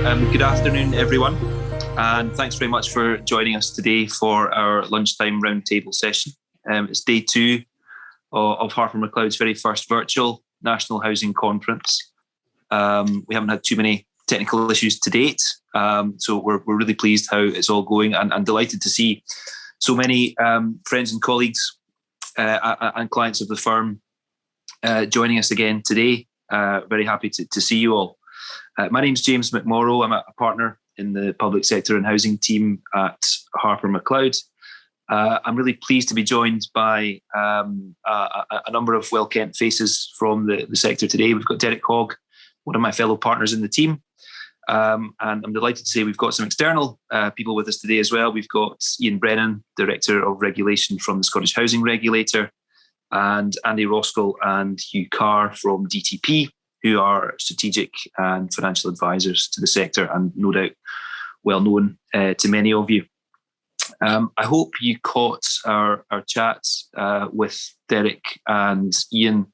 Good afternoon, everyone, and thanks very much for joining us today for our lunchtime roundtable session. It's day 2 of Harper McLeod's very first virtual National Housing Conference. We haven't had too many technical issues to date, so we're really pleased how it's all going, and delighted to see so many friends and colleagues and clients of the firm joining us again today. Very happy to see you all. My name's James McMorrow. I'm a partner in the public sector and housing team at Harper McLeod. I'm really pleased to be joined by a number of well-kent faces from the sector today. We've got Derek Hogg, one of my fellow partners in the team. And I'm delighted to say we've got some external people with us today as well. We've got Ian Brennan, Director of Regulation from the Scottish Housing Regulator, and Andy Roskell and Hugh Carr from DTP, who are strategic and financial advisors to the sector and no doubt well known to many of you. I hope you caught our chat with Derek and Ian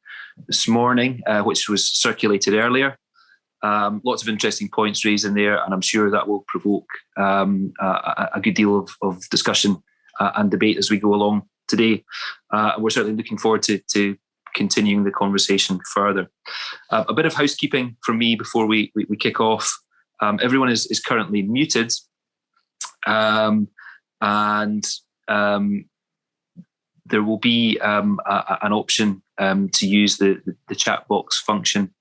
this morning, which was circulated earlier. Lots of interesting points raised in there, and I'm sure that will provoke a good deal of discussion and debate as we go along today. We're certainly looking forward to continuing the conversation further. A bit of housekeeping from me before we kick off. Everyone is currently muted, and there will be an option to use the chat box function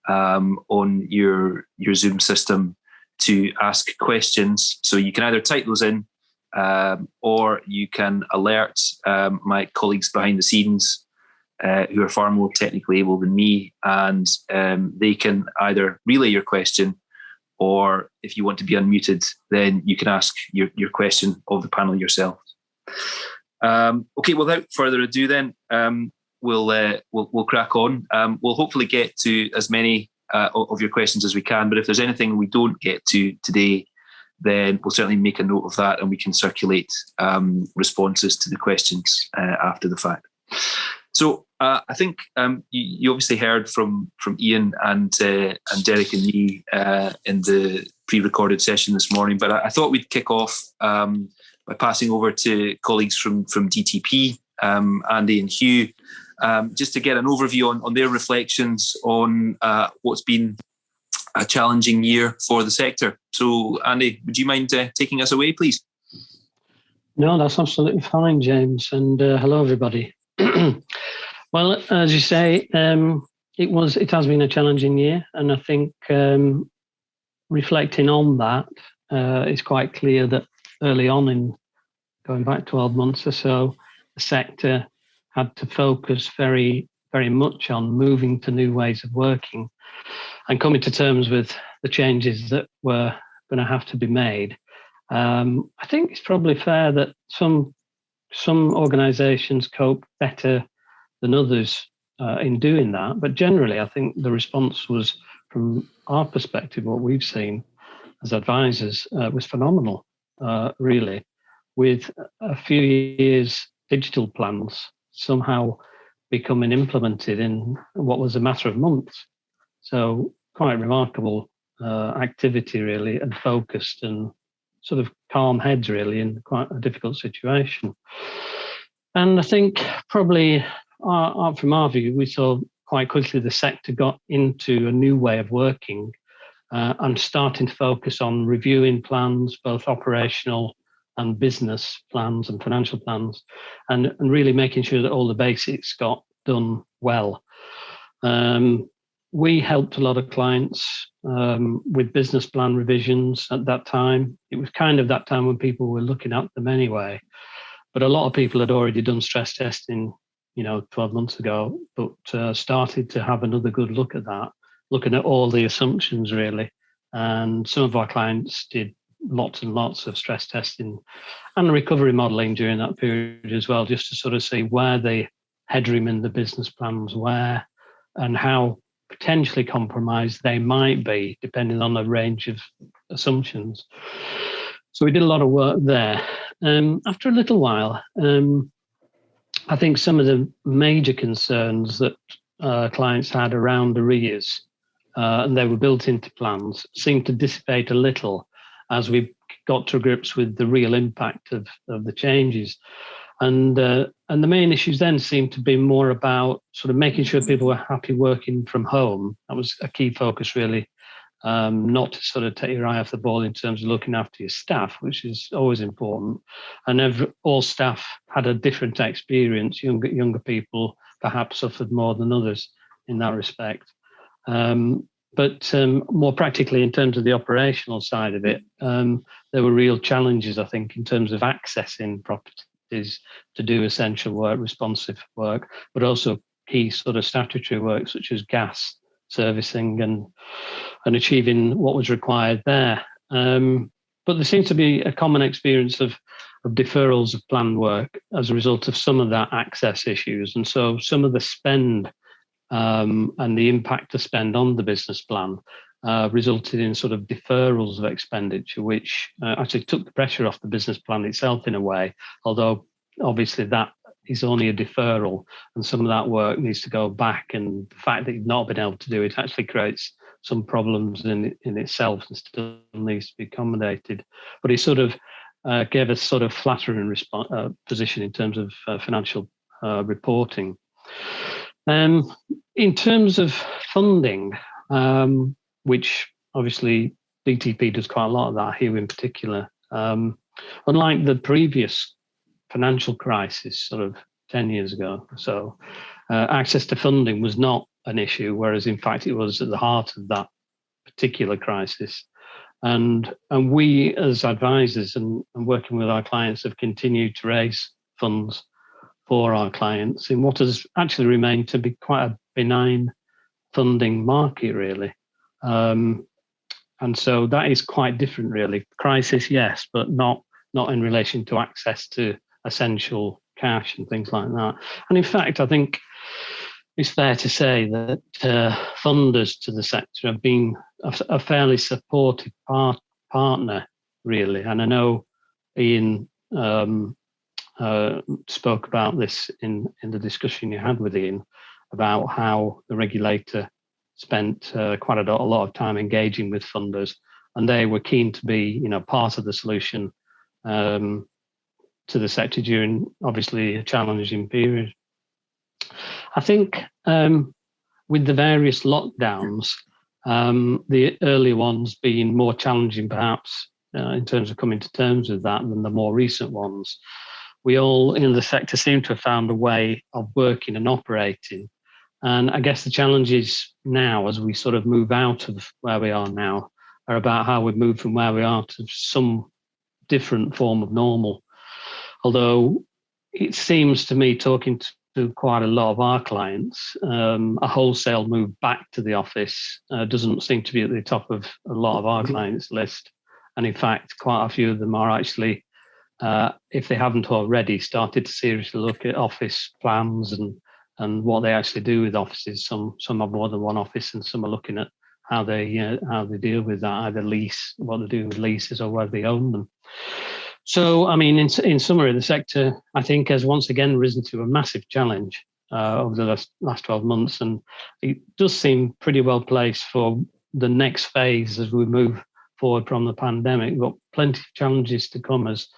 on your Zoom system to ask questions. So you can either type those in or you can alert my colleagues behind the scenes who are far more technically able than me, and they can either relay your question, or if you want to be unmuted, then you can ask your question of the panel yourself. Okay, without further ado then, we'll crack on. We'll hopefully get to as many of your questions as we can, but if there's anything we don't get to today, then we'll certainly make a note of that, and we can circulate responses to the questions after the fact. So I think you obviously heard from Ian and Derek and me in the pre-recorded session this morning, but I thought we'd kick off by passing over to colleagues from DTP, Andy and Hugh, just to get an overview on their reflections on what's been a challenging year for the sector. So Andy, would you mind taking us away, please? No, that's absolutely fine, James, and hello everybody. Well, as you say, it has been a challenging year, and I think reflecting on that, it's quite clear that early on, in going back 12 months or so, the sector had to focus very, very much on moving to new ways of working and coming to terms with the changes that were going to have to be made. I think it's probably fair that some organisations cope better than others in doing that. But generally, I think the response was, from our perspective, what we've seen as advisors, was phenomenal, really, with a few years digital plans somehow becoming implemented in what was a matter of months. So quite remarkable activity, really, and focused and sort of calm heads, really, in quite a difficult situation. And I think probably from our view, we saw quite quickly the sector got into a new way of working and starting to focus on reviewing plans, both operational and business plans and financial plans, and really making sure that all the basics got done well. We helped a lot of clients with business plan revisions at that time. It was kind of that time when people were looking at them anyway. But a lot of people had already done stress testing, 12 months ago, but started to have another good look at that, looking at all the assumptions, really. And some of our clients did lots and lots of stress testing and recovery modelling during that period as well, just to sort of see where the headroom in the business plans were and how potentially compromised they might be, depending on a range of assumptions. So we did a lot of work there. After a little while, I think some of the major concerns that clients had around arrears and they were built into plans, seemed to dissipate a little as we got to grips with the real impact of the changes. And the main issues then seemed to be more about sort of making sure people were happy working from home. That was a key focus, really. Not to sort of take your eye off the ball in terms of looking after your staff, which is always important. And all staff had a different experience. Younger people perhaps suffered more than others in that respect. But more practically, in terms of the operational side of it, there were real challenges, I think, in terms of accessing properties to do essential work, responsive work, but also key sort of statutory work such as gas servicing and achieving what was required there. But there seems to be a common experience of deferrals of planned work as a result of some of that access issues. And so some of the spend and the impact of spend on the business plan resulted in sort of deferrals of expenditure, which actually took the pressure off the business plan itself in a way, although obviously that is only a deferral and some of that work needs to go back, and the fact that you've not been able to do it actually creates some problems in itself and still needs to be accommodated. But it sort of gave us sort of flattering position in terms of financial reporting. In terms of funding, which obviously DTP does quite a lot of that here in particular, unlike the previous financial crisis sort of 10 years ago. So access to funding was not an issue, whereas in fact it was at the heart of that particular crisis. And we as advisors and working with our clients have continued to raise funds for our clients in what has actually remained to be quite a benign funding market, really. And so that is quite different, really. Crisis, yes, but not in relation to access to essential cash and things like that. And in fact, I think it's fair to say that funders to the sector have been a fairly supportive partner, really. And I know Ian spoke about this in the discussion you had with Ian about how the regulator spent quite a lot of time engaging with funders, and they were keen to be, part of the solution to the sector during obviously a challenging period. I think with the various lockdowns, the early ones being more challenging perhaps in terms of coming to terms with that than the more recent ones, we all in the sector seem to have found a way of working and operating. And I guess the challenges now, as we sort of move out of where we are now, are about how we've moved from where we are to some different form of normal. Although it seems to me, talking to quite a lot of our clients, a wholesale move back to the office doesn't seem to be at the top of a lot of our clients' list. And in fact, quite a few of them are actually, if they haven't already, started to seriously look at office plans and what they actually do with offices. Some have more than one office, and some are looking at how they deal with that, either lease, what they do with leases, or whether they own them. So, I mean, in summary, the sector, I think, has once again risen to a massive challenge over the last 12 months, and it does seem pretty well placed for the next phase as we move forward from the pandemic. We've got plenty of challenges to come, as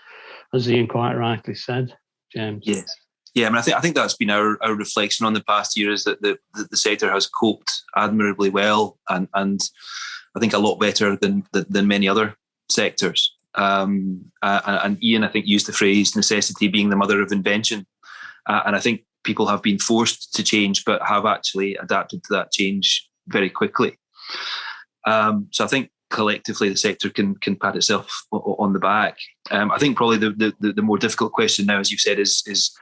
Ian quite rightly said, James. Yes. Yeah, I mean, I think that's been our reflection on the past year, is that the sector has coped admirably well, and I think a lot better than many other sectors. And Ian, I think, used the phrase "necessity being the mother of invention," and I think people have been forced to change, but have actually adapted to that change very quickly. So I think collectively the sector can pat itself on the back. I think probably the more difficult question now, as you've said, is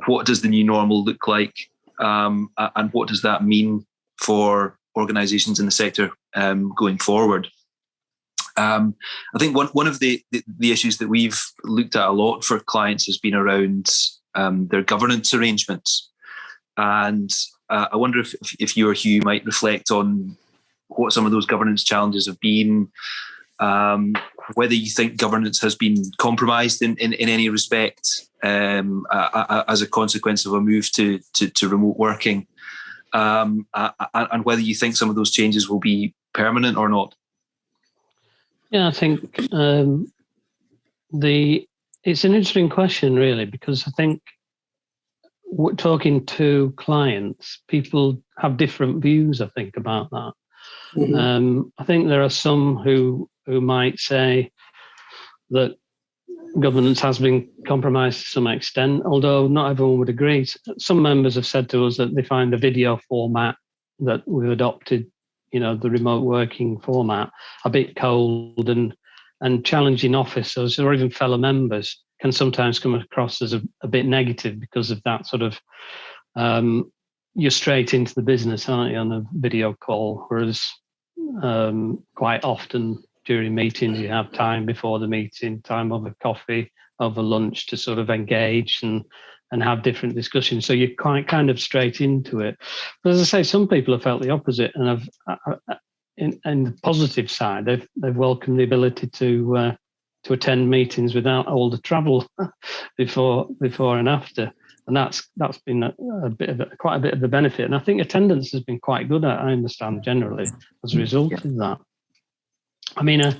what does the new normal look like, and what does that mean for organisations in the sector going forward? I think one of the issues that we've looked at a lot for clients has been around their governance arrangements, and I wonder if you or Hugh might reflect on what some of those governance challenges have been, whether you think governance has been compromised in any respect as a consequence of a move to remote working, and whether you think some of those changes will be permanent or not. Yeah, I think it's an interesting question, really, because I think talking to clients, people have different views, I think, about that. Mm-hmm. I think there are some who might say that governance has been compromised to some extent, although not everyone would agree. Some members have said to us that they find the video format that we've adopted, the remote working format, a bit cold and challenging officers or even fellow members can sometimes come across as a bit negative because of that sort of, you're straight into the business, aren't you, on a video call, whereas quite often during meetings you have time before the meeting, time over coffee, over lunch to sort of engage and have different discussions. So you're quite kind of straight into it. But as I say, some people have felt the opposite and have, in the positive side, they've welcomed the ability to attend meetings without all the travel before and after, and that's been quite a bit of the benefit. And I think attendance has been quite good, I understand, generally as a result of that. I mean, as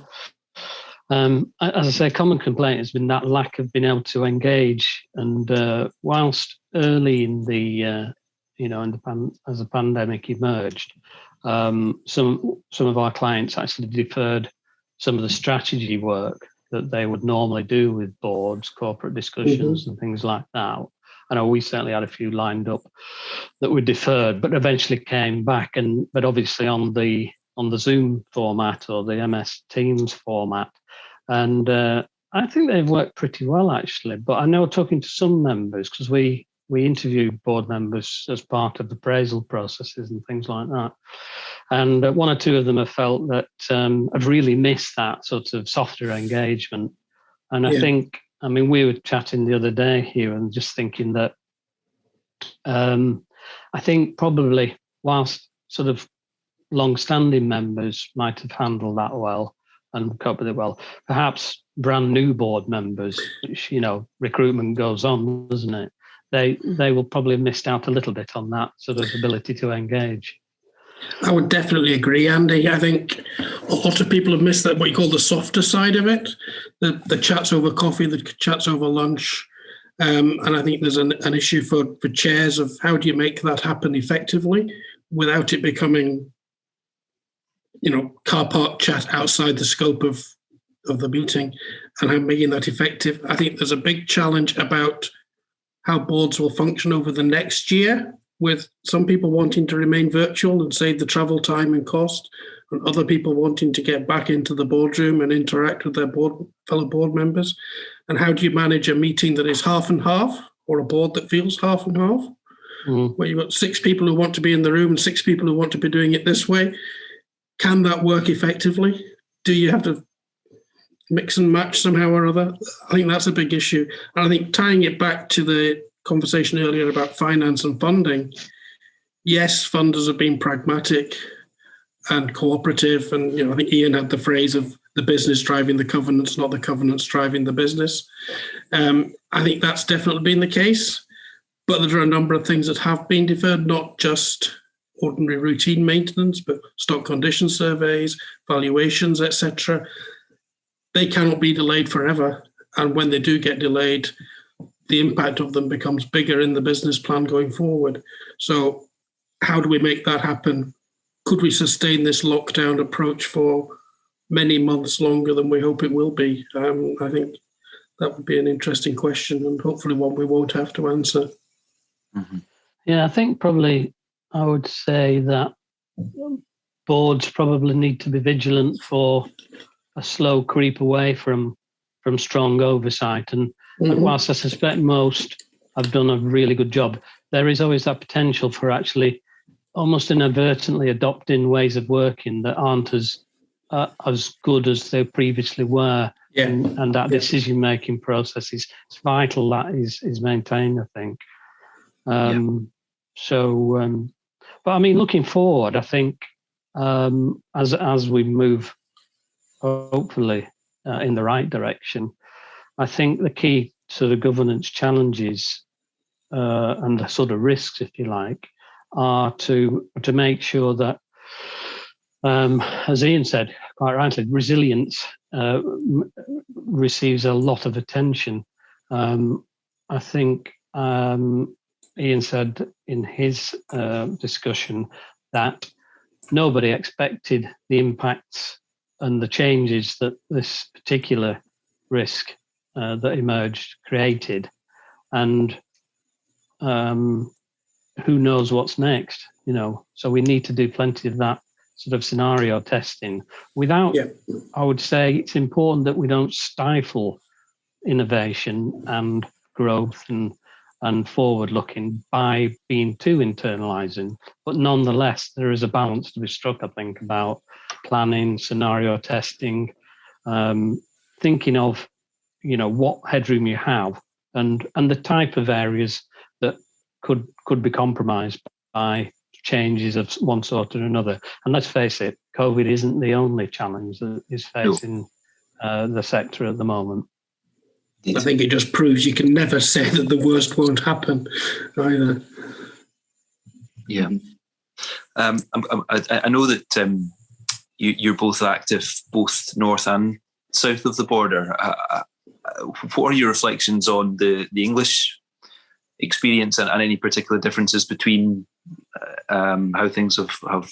I say, a common complaint has been that lack of being able to engage. And whilst early in the as the pandemic emerged, some of our clients actually deferred some of the strategy work that they would normally do with boards, corporate discussions, and things like that. I know we certainly had a few lined up that were deferred, but eventually came back. But obviously on the Zoom format or the MS Teams format, and I think they've worked pretty well actually. But I know, talking to some members, because we interview board members as part of appraisal processes and things like that. And one or two of them have felt that have really missed that sort of softer engagement. And I think, we were chatting the other day here and just thinking that I think probably whilst sort of long-standing members might have handled that well and coped with it well, perhaps brand new board members, which, recruitment goes on, doesn't it? They will probably have missed out a little bit on that sort of ability to engage. I would definitely agree, Andy. I think a lot of people have missed that, what you call the softer side of it, the chats over coffee, the chats over lunch. And I think there's an issue for chairs of how do you make that happen effectively without it becoming, car park chat outside the scope of the meeting, and how making that effective. I think there's a big challenge about how boards will function over the next year, with some people wanting to remain virtual and save the travel time and cost, and other people wanting to get back into the boardroom and interact with their fellow board members. And how do you manage a meeting that is half and half, or a board that feels half and half, where you've got 6 people who want to be in the room and 6 people who want to be doing it this way? Can that work effectively? Do you have to mix and match somehow or other? I think that's a big issue. And I think tying it back to the conversation earlier about finance and funding, yes, funders have been pragmatic and cooperative. And, I think Ian had the phrase of the business driving the governance, not the governance driving the business. I think that's definitely been the case. But there are a number of things that have been deferred, not just ordinary routine maintenance, but stock condition surveys, valuations, etc. They cannot be delayed forever. And when they do get delayed, the impact of them becomes bigger in the business plan going forward. So how do we make that happen? Could we sustain this lockdown approach for many months longer than we hope it will be? I think that would be an interesting question, and hopefully one we won't have to answer. Mm-hmm. Yeah, I think probably I would say that boards probably need to be vigilant for a slow creep away from strong oversight. And whilst I suspect most have done a really good job, there is always that potential for actually almost inadvertently adopting ways of working that aren't as good as they previously were. Yeah. And that decision-making process is vital that is maintained, I think. But I mean, looking forward, I think as we move, hopefully, in the right direction, I think the key sort of governance challenges and the sort of risks, if you like, are to make sure that, as Ian said quite rightly, resilience receives a lot of attention. I think Ian said in his discussion that nobody expected the impacts and the changes that this particular risk that emerged created, and who knows what's next, so we need to do plenty of that sort of scenario testing without, I would say it's important that we don't stifle innovation and growth and forward looking by being too internalizing, but nonetheless there is a balance to be struck, I think, about planning, scenario testing, thinking of what headroom you have and the type of areas that could be compromised by changes of one sort or another. And let's face it, COVID isn't the only challenge that is facing the sector at the moment. I think it just proves you can never say that the worst won't happen either. Yeah. I know that you're both active, both north and south of the border. What are your reflections on the English experience and any particular differences between how things have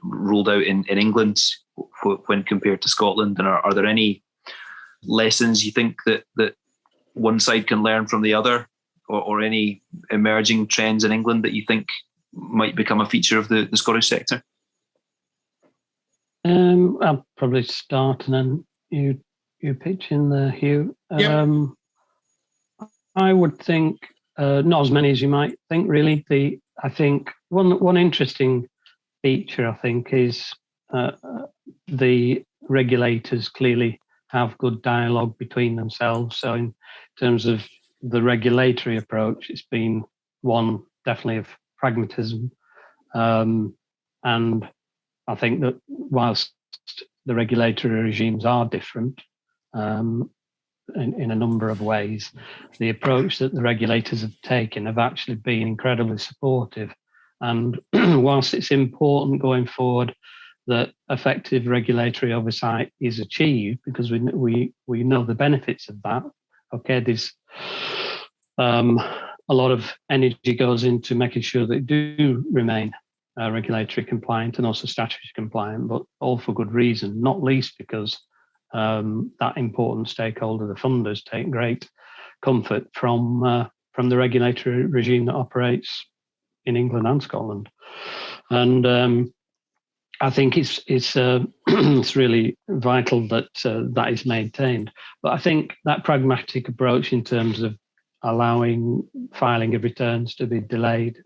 rolled out in England when compared to Scotland? And are there any lessons you think that one side can learn from the other, or any emerging trends in England that you think might become a feature of the Scottish sector? I'll probably start and then you pitch in there, Hugh. I would think not as many as you might think, really. I think one interesting feature, I think, is the regulators clearly have good dialogue between themselves. So in terms of the regulatory approach, it's been one definitely of pragmatism. And I think that whilst the regulatory regimes are different in a number of ways, the approach that the regulators have taken have actually been incredibly supportive. And whilst it's important going forward that effective regulatory oversight is achieved, because we know the benefits of that. Okay, there's a lot of energy goes into making sure they do remain regulatory compliant and also statutory compliant, but all for good reason, not least because that important stakeholder, the funders, take great comfort from the regulatory regime that operates in England and Scotland. And I think it's it's really vital that that is maintained. But I think that pragmatic approach in terms of allowing filing of returns to be delayed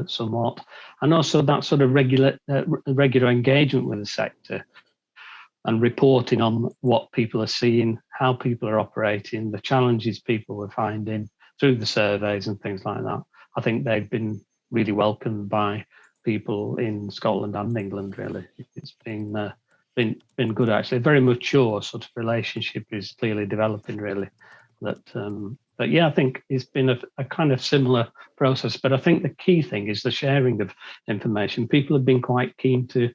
somewhat, and also that sort of regular engagement with the sector and reporting on what people are seeing, how people are operating, the challenges people are finding through the surveys and things like that. I think they've been really welcomed by people in Scotland and England, really. It's been good, actually. A very mature sort of relationship is clearly developing, really. But yeah, I think it's been a kind of similar process. But I think the key thing is the sharing of information. People have been quite keen to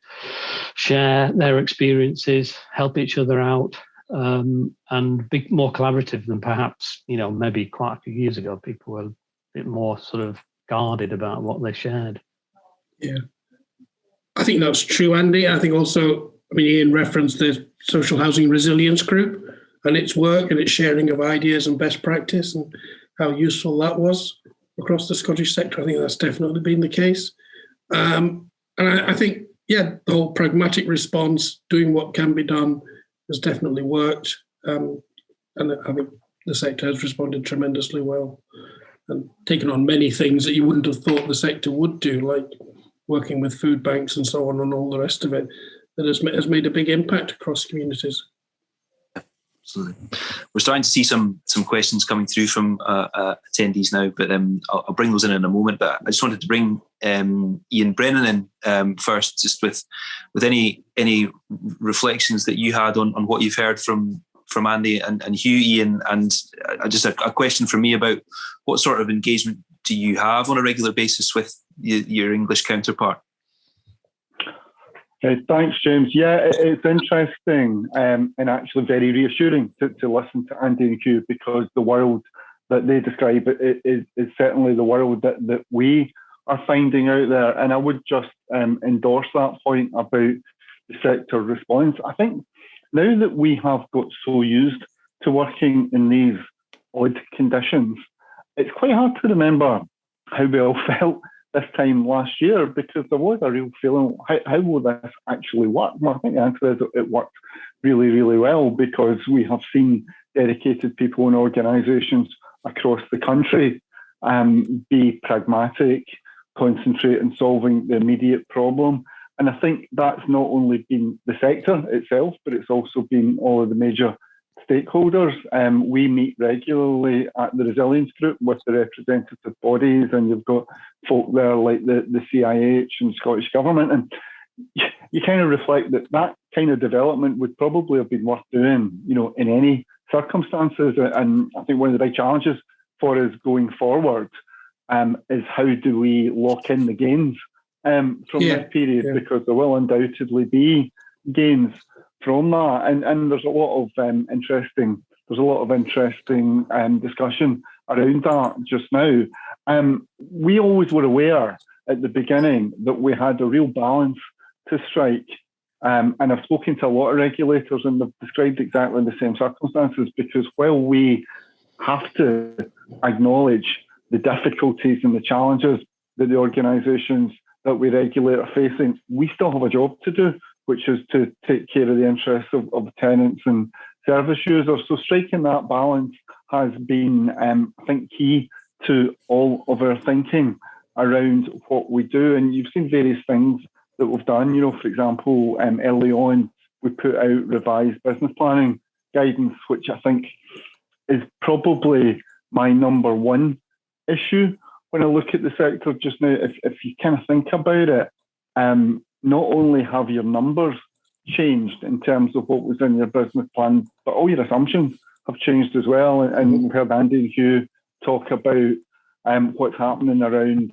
share their experiences, help each other out, and be more collaborative than perhaps, maybe quite a few years ago. People were a bit more sort of guarded about what they shared. Yeah, I think that's true, Andy. I think also, Ian referenced the Social Housing Resilience Group and its work and its sharing of ideas and best practice and how useful that was across the Scottish sector. I think that's definitely been the case. And I think, the whole pragmatic response, doing what can be done, has definitely worked. And I think the sector has responded tremendously well and taken on many things that you wouldn't have thought the sector would do, like working with food banks and so on and all the rest of it, that has made a big impact across communities. Absolutely. We're starting to see some questions coming through from attendees now, but I'll bring those in a moment. But I just wanted to bring Ian Brennan in first, just with any reflections that you had on what you've heard from Andy and Hugh, Ian, and just a question from me about what sort of engagement do you have on a regular basis with your English counterpart? Thanks, James. Yeah, it's interesting and actually very reassuring to listen to Andy and Hugh, because the world that they describe is certainly the world that we are finding out there. And I would just endorse that point about the sector response. I think now that we have got so used to working in these odd conditions, it's quite hard to remember how we all felt this time last year, because there was a real feeling, how will this actually work? Well, I think the answer is it worked really, really well, because we have seen dedicated people and organisations across the country be pragmatic, concentrate on solving the immediate problem. And I think that's not only been the sector itself, but it's also been all of the major stakeholders. We meet regularly at the Resilience Group with the representative bodies, and you've got folk there like the CIH and Scottish Government, and you kind of reflect that kind of development would probably have been worth doing, in any circumstances. And I think one of the big challenges for us going forward is how do we lock in the gains from this period, because there will undoubtedly be gains from that, and there's a lot of interesting discussion around that just now. We always were aware at the beginning that we had a real balance to strike, and I've spoken to a lot of regulators, and they've described exactly the same circumstances, because while we have to acknowledge the difficulties and the challenges that the organisations that we regulate are facing, we still have a job to do, which is to take care of the interests of tenants and service users. So striking that balance has been, I think, key to all of our thinking around what we do. And you've seen various things that we've done. For example, early on, we put out revised business planning guidance, which I think is probably my number one issue when I look at the sector just now. If you kind of think about it, not only have your numbers changed in terms of what was in your business plan, but all your assumptions have changed as well. And we've heard Andy and Hugh talk about what's happening around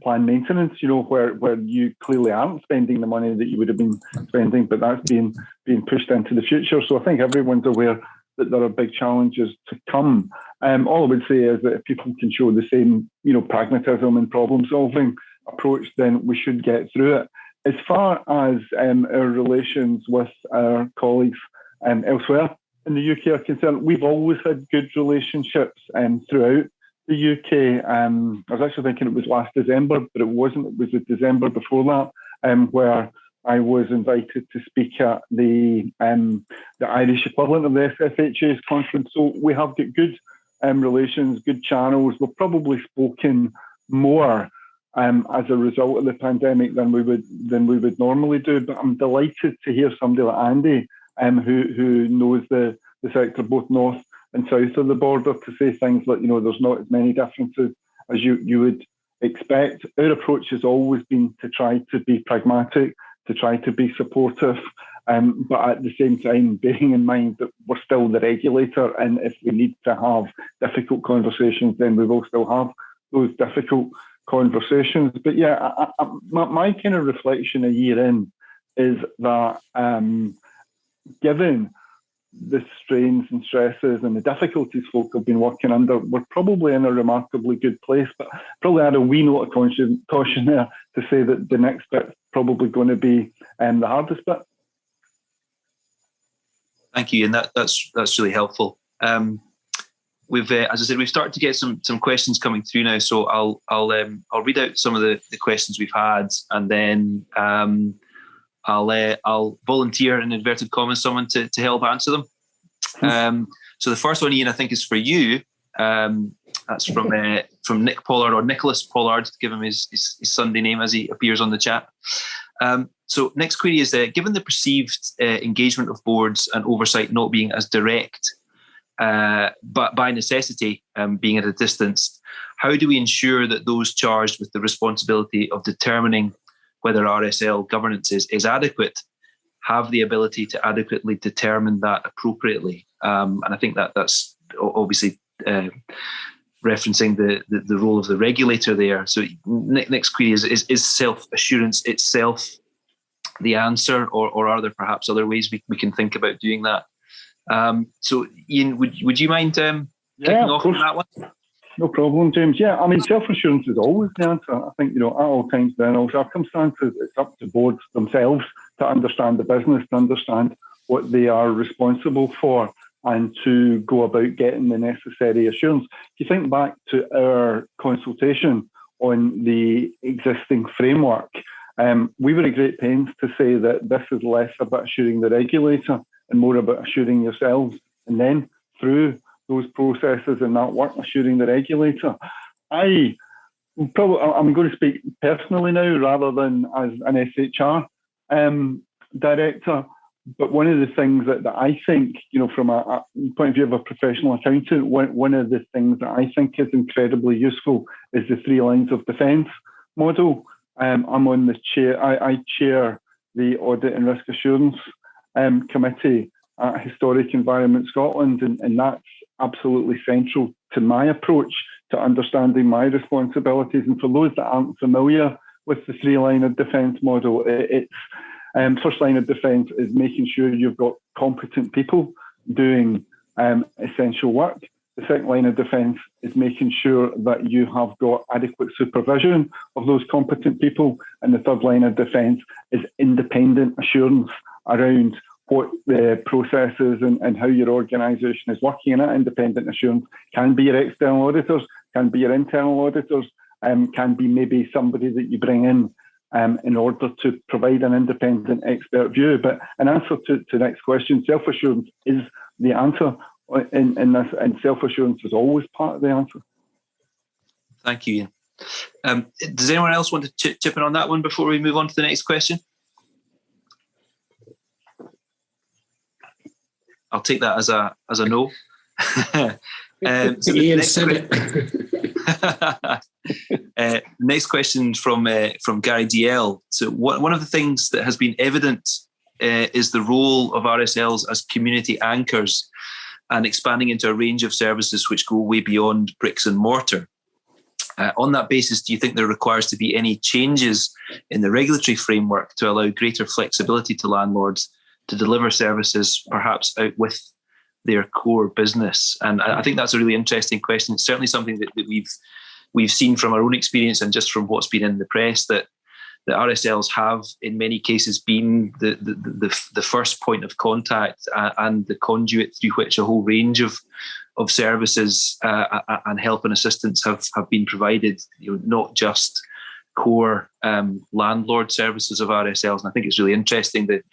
planned maintenance, where you clearly aren't spending the money that you would have been spending, but that's being pushed into the future. So I think everyone's aware that there are big challenges to come. All I would say is that if people can show the same, pragmatism and problem-solving approach, then we should get through it. As far as our relations with our colleagues elsewhere in the UK are concerned, we've always had good relationships throughout the UK. I was actually thinking it was last December, but it wasn't. It was the December before that, where I was invited to speak at the Irish equivalent of the SFHA's conference. So we have got good relations, good channels. We've probably spoken more as a result of the pandemic than we would normally do. But I'm delighted to hear somebody like Andy, who knows the sector both north and south of the border, to say things like, there's not as many differences as you would expect. Our approach has always been to try to be pragmatic, to try to be supportive, but at the same time, bearing in mind that we're still the regulator, and if we need to have difficult conversations, then we will still have those difficult conversations. But yeah, my kind of reflection a year in is that given the strains and stresses and the difficulties folk have been working under, we're probably in a remarkably good place, but probably add a wee note of caution there to say that the next bit's probably going to be the hardest bit. Thank you, and that's really helpful. We've, as I said, we've started to get some questions coming through now. So I'll read out some of the questions we've had, and then I'll volunteer in inverted commas someone to help answer them. So the first one, Ian, I think is for you. That's from Nick Pollard, or Nicholas Pollard, to give him his Sunday name as he appears on the chat. So next query is, given the perceived engagement of boards and oversight not being as direct, but by necessity being at a distance, how do we ensure that those charged with the responsibility of determining whether RSL governance is adequate have the ability to adequately determine that appropriately? And I think that's obviously referencing the role of the regulator there. So next query is self-assurance itself the answer, or are there perhaps other ways we can think about doing that? So Ian, would you mind kicking off on that one? No problem, James. Yeah, I mean, self-assurance is always the answer. I think, at all times, in all circumstances, it's up to boards themselves to understand the business, to understand what they are responsible for, and to go about getting the necessary assurance. If you think back to our consultation on the existing framework, we were at great pains to say that this is less about assuring the regulator and more about assuring yourselves, and then through those processes and that work, assuring the regulator. I'm going to speak personally now rather than as an SHR director. But one of the things that I think, from a point of view of a professional accountant, one of the things that I think is incredibly useful is the 3 lines of defence model. I'm on the chair. I chair the Audit and Risk Assurance Committee at Historic Environment Scotland, and that's absolutely central to my approach to understanding my responsibilities. And for those that aren't familiar with the 3 line of defence model, it's first line of defence is making sure you've got competent people doing essential work. The second line of defence is making sure that you have got adequate supervision of those competent people. And the third line of defence is independent assurance around what the processes and how your organisation is working. And that independent assurance can be your external auditors, can be your internal auditors, can be maybe somebody that you bring in order to provide an independent expert view. But in answer to the next question, self-assurance is the answer in this, and self-assurance is always part of the answer. Thank you, Ian. Does anyone else want to chip in on that one before we move on to the next question? I'll take that as a no. So Ian said it. Next question from Gary DL. So one of the things that has been evident is the role of RSLs as community anchors and expanding into a range of services which go way beyond bricks and mortar. On that basis, do you think there requires to be any changes in the regulatory framework to allow greater flexibility to landlords to deliver services perhaps out with their core business? And I think that's a really interesting question. It's certainly something that we've seen from our own experience and just from what's been in the press, that the RSLs have in many cases been the first point of contact and the conduit through which a whole range of services and help and assistance have been provided, not just core landlord services of RSLs. And I think it's really interesting that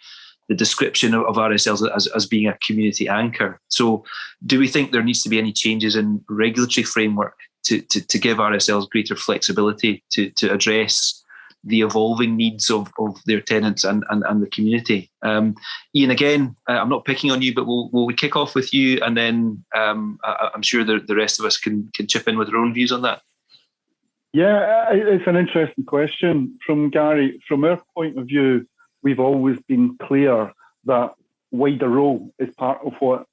the description of RSLs as being a community anchor. So do we think there needs to be any changes in regulatory framework to give RSLs greater flexibility to address the evolving needs of their tenants and the community? Ian, again, I'm not picking on you, but will we kick off with you, and then I'm sure the rest of us can chip in with their own views on that. Yeah, it's an interesting question from Gary. From our point of view, we've always been clear that wider role is part of what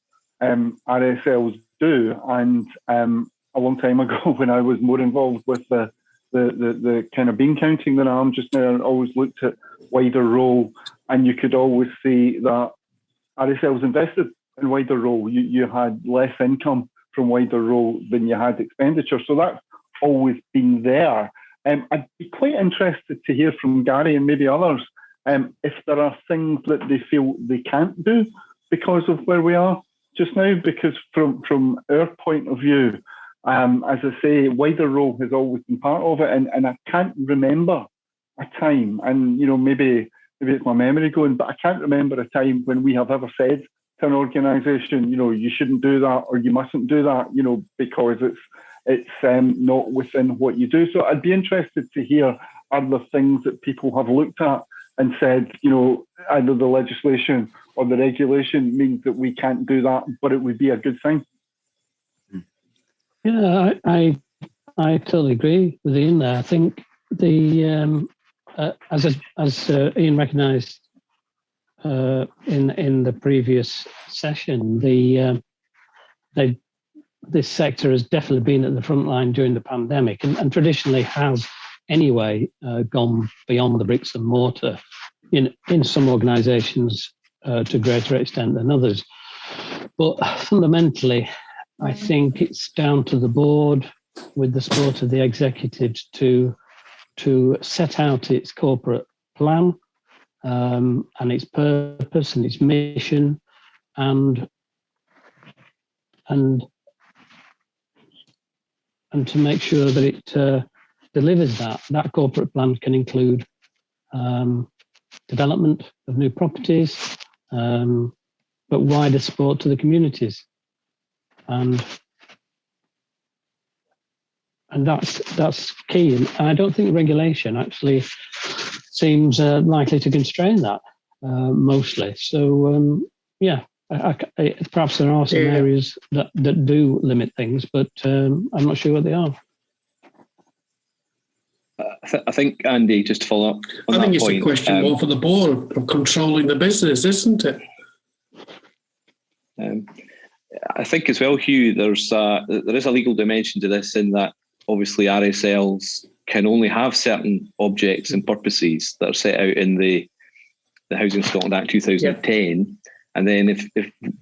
RSLs do. And a long time ago, when I was more involved with the kind of bean counting than I am just now, I always looked at wider role, and you could always see that RSLs invested in wider role. You had less income from wider role than you had expenditure. So that's always been there. I'd be quite interested to hear from Gary and maybe others if there are things that they feel they can't do because of where we are just now. Because from our point of view, as I say, wider role has always been part of it, and I can't remember a time, and maybe it's my memory going, but I can't remember a time when we have ever said to an organisation, you shouldn't do that or you mustn't do that, because it's not within what you do. So I'd be interested to hear other things that people have looked at and said, either the legislation or the regulation means that we can't do that, but it would be a good thing. Yeah, I totally agree with Ian there. I think the as Ian recognised in the previous session, the this sector has definitely been at the front line during the pandemic, and traditionally has anyway gone beyond the bricks and mortar in some organisations to a greater extent than others. But fundamentally, I think it's down to the board, with the support of the executives, to set out its corporate plan and its purpose and its mission, and to make sure that it delivers that. That corporate plan can include development of new properties, but wider support to the communities. And that's key. And I don't think regulation actually seems likely to constrain that mostly. So perhaps there are some areas that do limit things, but I'm not sure what they are. I think, Andy, just to follow up on that point. I think it's a question more for the board of controlling the business, isn't it? I think as well, Hugh, there is a legal dimension to this, in that obviously RSLs can only have certain objects and purposes that are set out in the Housing Scotland Act 2010, and then if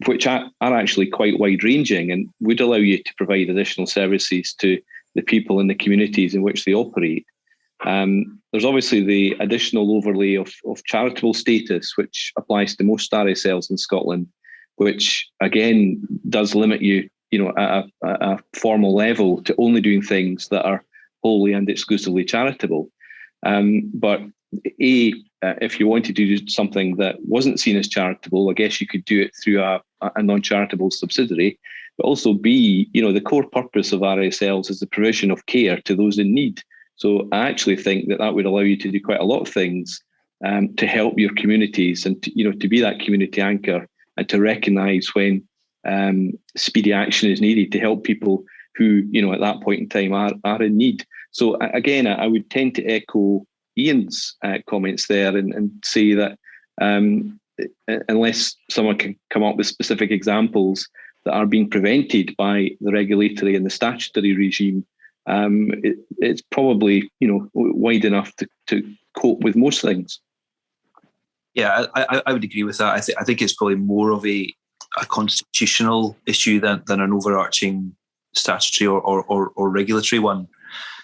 which are actually quite wide-ranging and would allow you to provide additional services to the people in the communities in which they operate. There's obviously the additional overlay of charitable status, which applies to most RSLs in Scotland, which again does limit you, at a formal level, to only doing things that are wholly and exclusively charitable. But if you wanted to do something that wasn't seen as charitable, I guess you could do it through a non-charitable subsidiary. But also B, the core purpose of RSLs is the provision of care to those in need. So I actually think that would allow you to do quite a lot of things to help your communities, and to be that community anchor, and to recognise when speedy action is needed to help people who, at that point in time are in need. So again, I would tend to echo Ian's comments there and say that unless someone can come up with specific examples that are being prevented by the regulatory and the statutory regime, it's probably wide enough to cope with most things. Yeah, I would agree with that. I think it's probably more of a constitutional issue than an overarching statutory or regulatory one.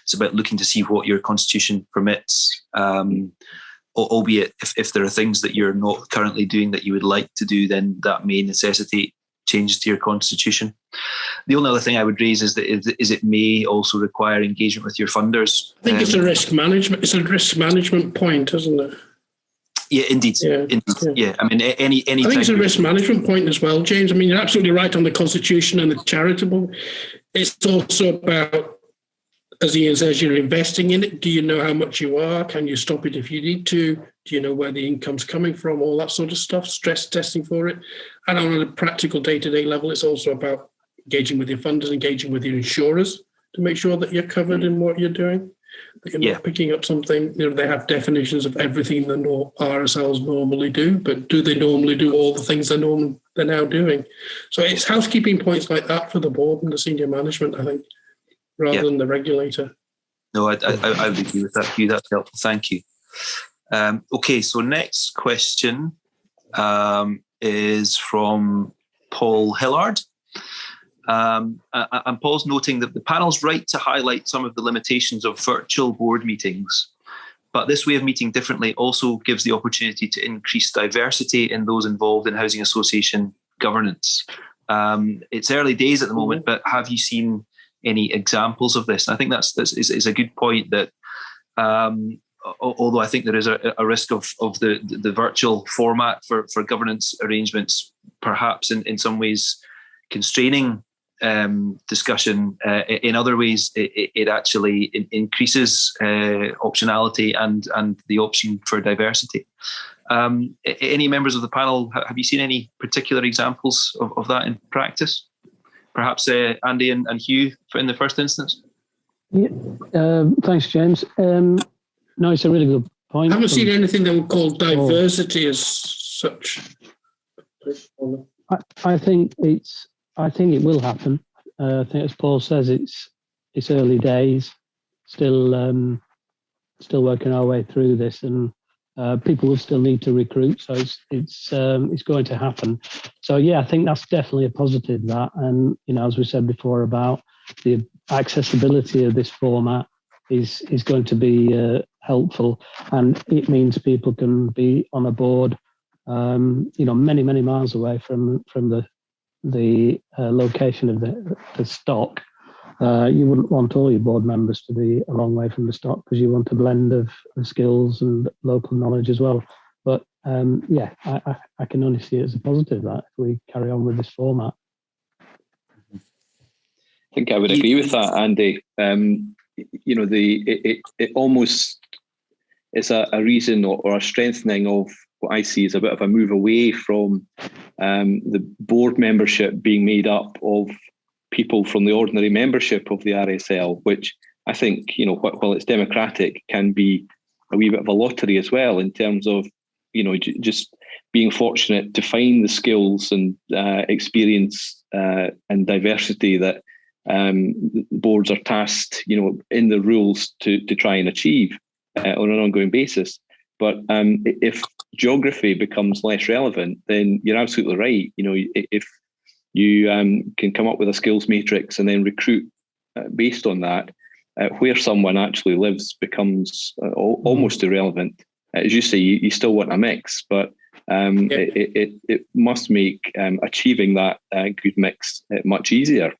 It's about looking to see what your constitution permits, albeit if there are things that you're not currently doing that you would like to do, then that may necessitate changes to your constitution. The only other thing I would raise is that it may also require engagement with your funders. I think it's a risk management. It's a risk management point, isn't it? Yeah, indeed. Yeah. I mean, any. I think it's a risk management point as well, James. I mean, you're absolutely right on the constitution and the charitable. It's also about, as Ian says, you're investing in it. Do you know how much you are? Can you stop it if you need to? Do you know where the income's coming from? All that sort of stuff, stress testing for it. And on a practical day-to-day level, it's also about engaging with your funders, engaging with your insurers to make sure that you're covered in what you're doing. That you're not picking up something, they have definitions of everything that RSLs normally do, but do they normally do all the things they're now doing? So it's housekeeping points like that for the board and the senior management, I think, rather than the regulator. No, I would agree with that, Hugh. That's helpful. Thank you. Okay, so next question is from Paul Hillard. And Paul's noting that the panel's right to highlight some of the limitations of virtual board meetings, but this way of meeting differently also gives the opportunity to increase diversity in those involved in housing association governance. It's early days at the moment, but have you seen any examples of this? And I think that's a good point, that although I think there is a risk of the virtual format for governance arrangements, perhaps in some ways constraining discussion, in other ways it actually increases optionality and the option for diversity. Any members of the panel, have you seen any particular examples of that in practice? Perhaps Andy and Hugh in the first instance? Yeah, thanks, James. No, it's a really good point. I haven't seen anything that would call diversity as such. I think it will happen. I think, as Paul says, it's early days. Still working our way through this, and people will still need to recruit. So it's going to happen. So yeah, I think that's definitely a positive. That, and as we said before about the accessibility of this format is going to be helpful, and it means people can be on a board, many miles away from the location of the stock. You wouldn't want all your board members to be a long way from the stock, because you want a blend of skills and local knowledge as well. But I can only see it as a positive that if we carry on with this format. I think I would agree with that, Andy. It almost is a reason or a strengthening of what I see as a bit of a move away from the board membership being made up of people from the ordinary membership of the RSL, which I think, while it's democratic, can be a wee bit of a lottery as well, in terms of, just being fortunate to find the skills and experience and diversity that boards are tasked, in the rules to try and achieve on an ongoing basis. But if geography becomes less relevant, then you're absolutely right. If you can come up with a skills matrix and then recruit based on that, where someone actually lives becomes almost irrelevant. As you say, you still want a mix, but it must make achieving that good mix much easier.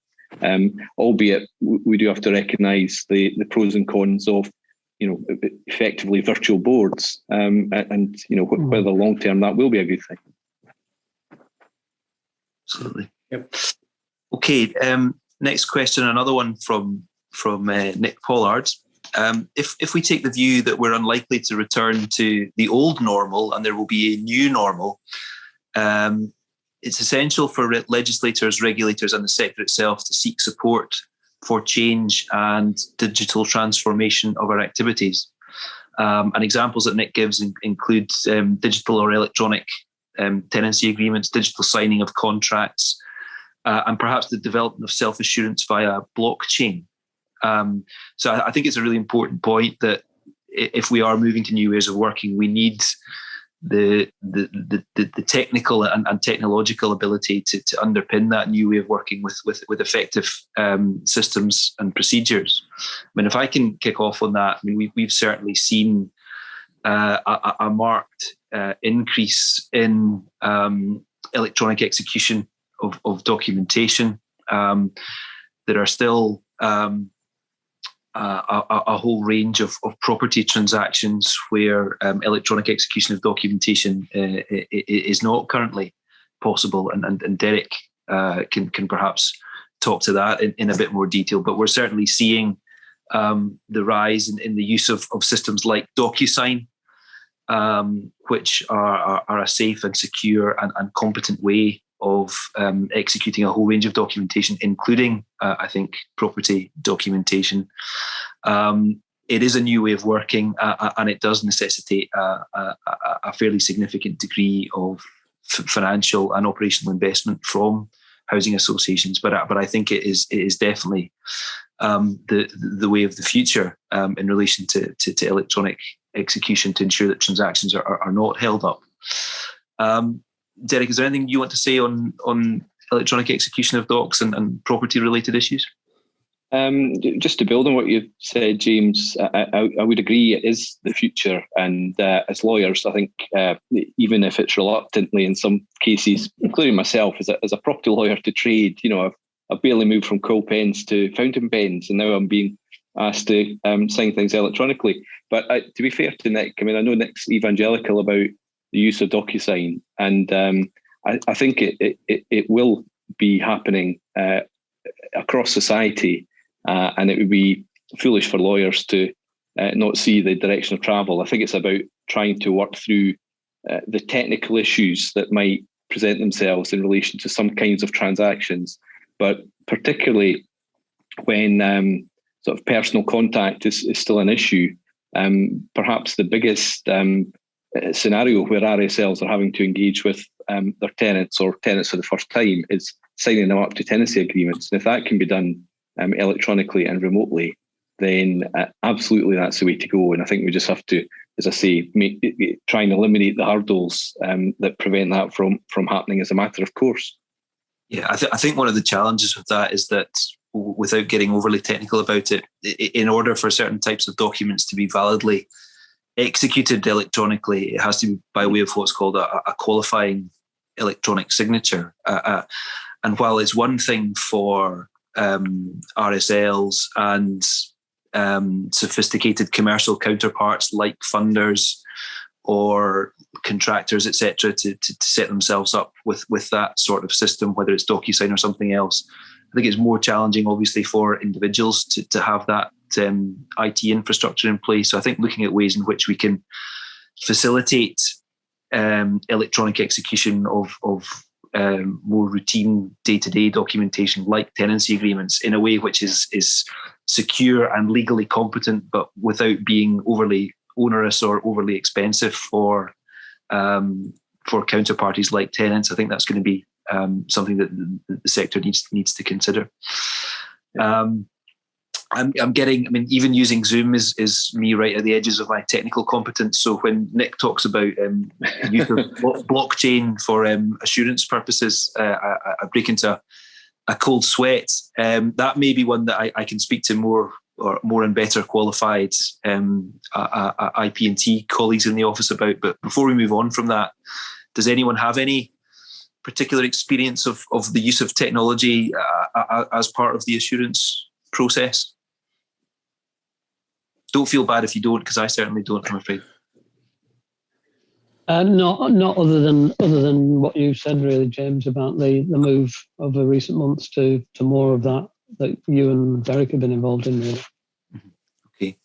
Albeit we do have to recognise the pros and cons of effectively virtual boards, and whether long term that will be a good thing. Absolutely. Yep. Okay. Next question, another one from Nick Pollard. If we take the view that we're unlikely to return to the old normal and there will be a new normal, it's essential for legislators, regulators, and the sector itself to seek support for change and digital transformation of our activities. And examples that Nick gives include digital or electronic tenancy agreements, digital signing of contracts, and perhaps the development of self-assurance via blockchain. So I think it's a really important point that if we are moving to new ways of working, we need the technical and technological ability to underpin that new way of working with effective systems and procedures. I mean, if I can kick off on that, I mean, we've certainly seen a marked increase in electronic execution of documentation. There are still a whole range of property transactions where electronic execution of documentation is not currently possible, and Derek can perhaps talk to that in a bit more detail. But we're certainly seeing the rise in the use of systems like DocuSign, which are a safe and secure and competent way of executing a whole range of documentation, including, I think, property documentation. It is a new way of working, and it does necessitate a fairly significant degree of financial and operational investment from housing associations. But I think it is definitely the way of the future in relation to electronic execution, to ensure that transactions are not held up. Derek, is there anything you want to say on electronic execution of docs and property-related issues? Just to build on what you said, James, I would agree it is the future. And as lawyers, I think even if it's reluctantly in some cases, including myself as a property lawyer to trade, I've barely moved from quill pens to fountain pens, and now I'm being asked to sign things electronically. But to be fair to Nick, I mean, I know Nick's evangelical about the use of DocuSign, and I think it will be happening across society, and it would be foolish for lawyers to not see the direction of travel. I think it's about trying to work through the technical issues that might present themselves in relation to some kinds of transactions, but particularly when sort of personal contact is still an issue. Perhaps the biggest scenario where RSLs are having to engage with their tenants or tenants for the first time is signing them up to tenancy agreements. And if that can be done electronically and remotely, then absolutely that's the way to go. And I think we just have to, as I say, try and eliminate the hurdles that prevent that from happening as a matter of course. Yeah, I think one of the challenges with that is that, without getting overly technical about it, in order for certain types of documents to be validly executed electronically, it has to be by way of what's called a qualifying electronic signature. And while it's one thing for RSLs and sophisticated commercial counterparts like funders or contractors, etc., to set themselves up with that sort of system, whether it's DocuSign or something else, I think it's more challenging, obviously, for individuals to have that IT infrastructure in place. So I think looking at ways in which we can facilitate electronic execution of more routine day-to-day documentation like tenancy agreements in a way which is secure and legally competent, but without being overly onerous or overly expensive for counterparties like tenants. I think that's going to be something that the sector needs to consider. I'm getting, even using Zoom is me right at the edges of my technical competence. So when Nick talks about use of blockchain for assurance purposes, I break into a cold sweat. That may be one that I can speak to more and better qualified IP&T colleagues in the office about. But before we move on from that, does anyone have any particular experience of the use of technology as part of the assurance process? Don't feel bad if you don't, because I certainly don't, I'm afraid. Not other than what you said, really, James, about the move over recent months to more of that you and Derek have been involved in, really. Okay.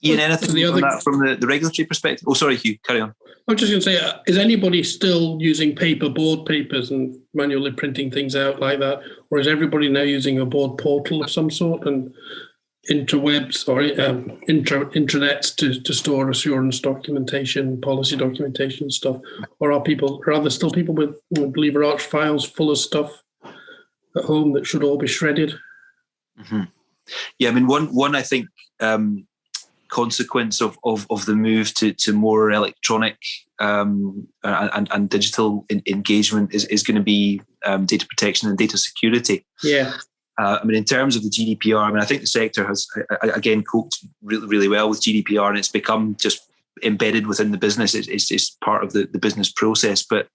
Ian, anything on that from the regulatory perspective? Oh, sorry, Hugh, carry on. I was just going to say, is anybody still using board papers and manually printing things out like that? Or is everybody now using a board portal of some sort and interwebs or intranets to store assurance documentation, policy documentation stuff? Or are there still people with Believer Arch files full of stuff at home that should all be shredded? Mm-hmm. Yeah, one I think consequence of the move to more electronic and digital engagement is going to be data protection and data security. Yeah. In terms of the GDPR, I think the sector has, again, coped really, really well with GDPR, and it's become just embedded within the business. It's part of the business process. But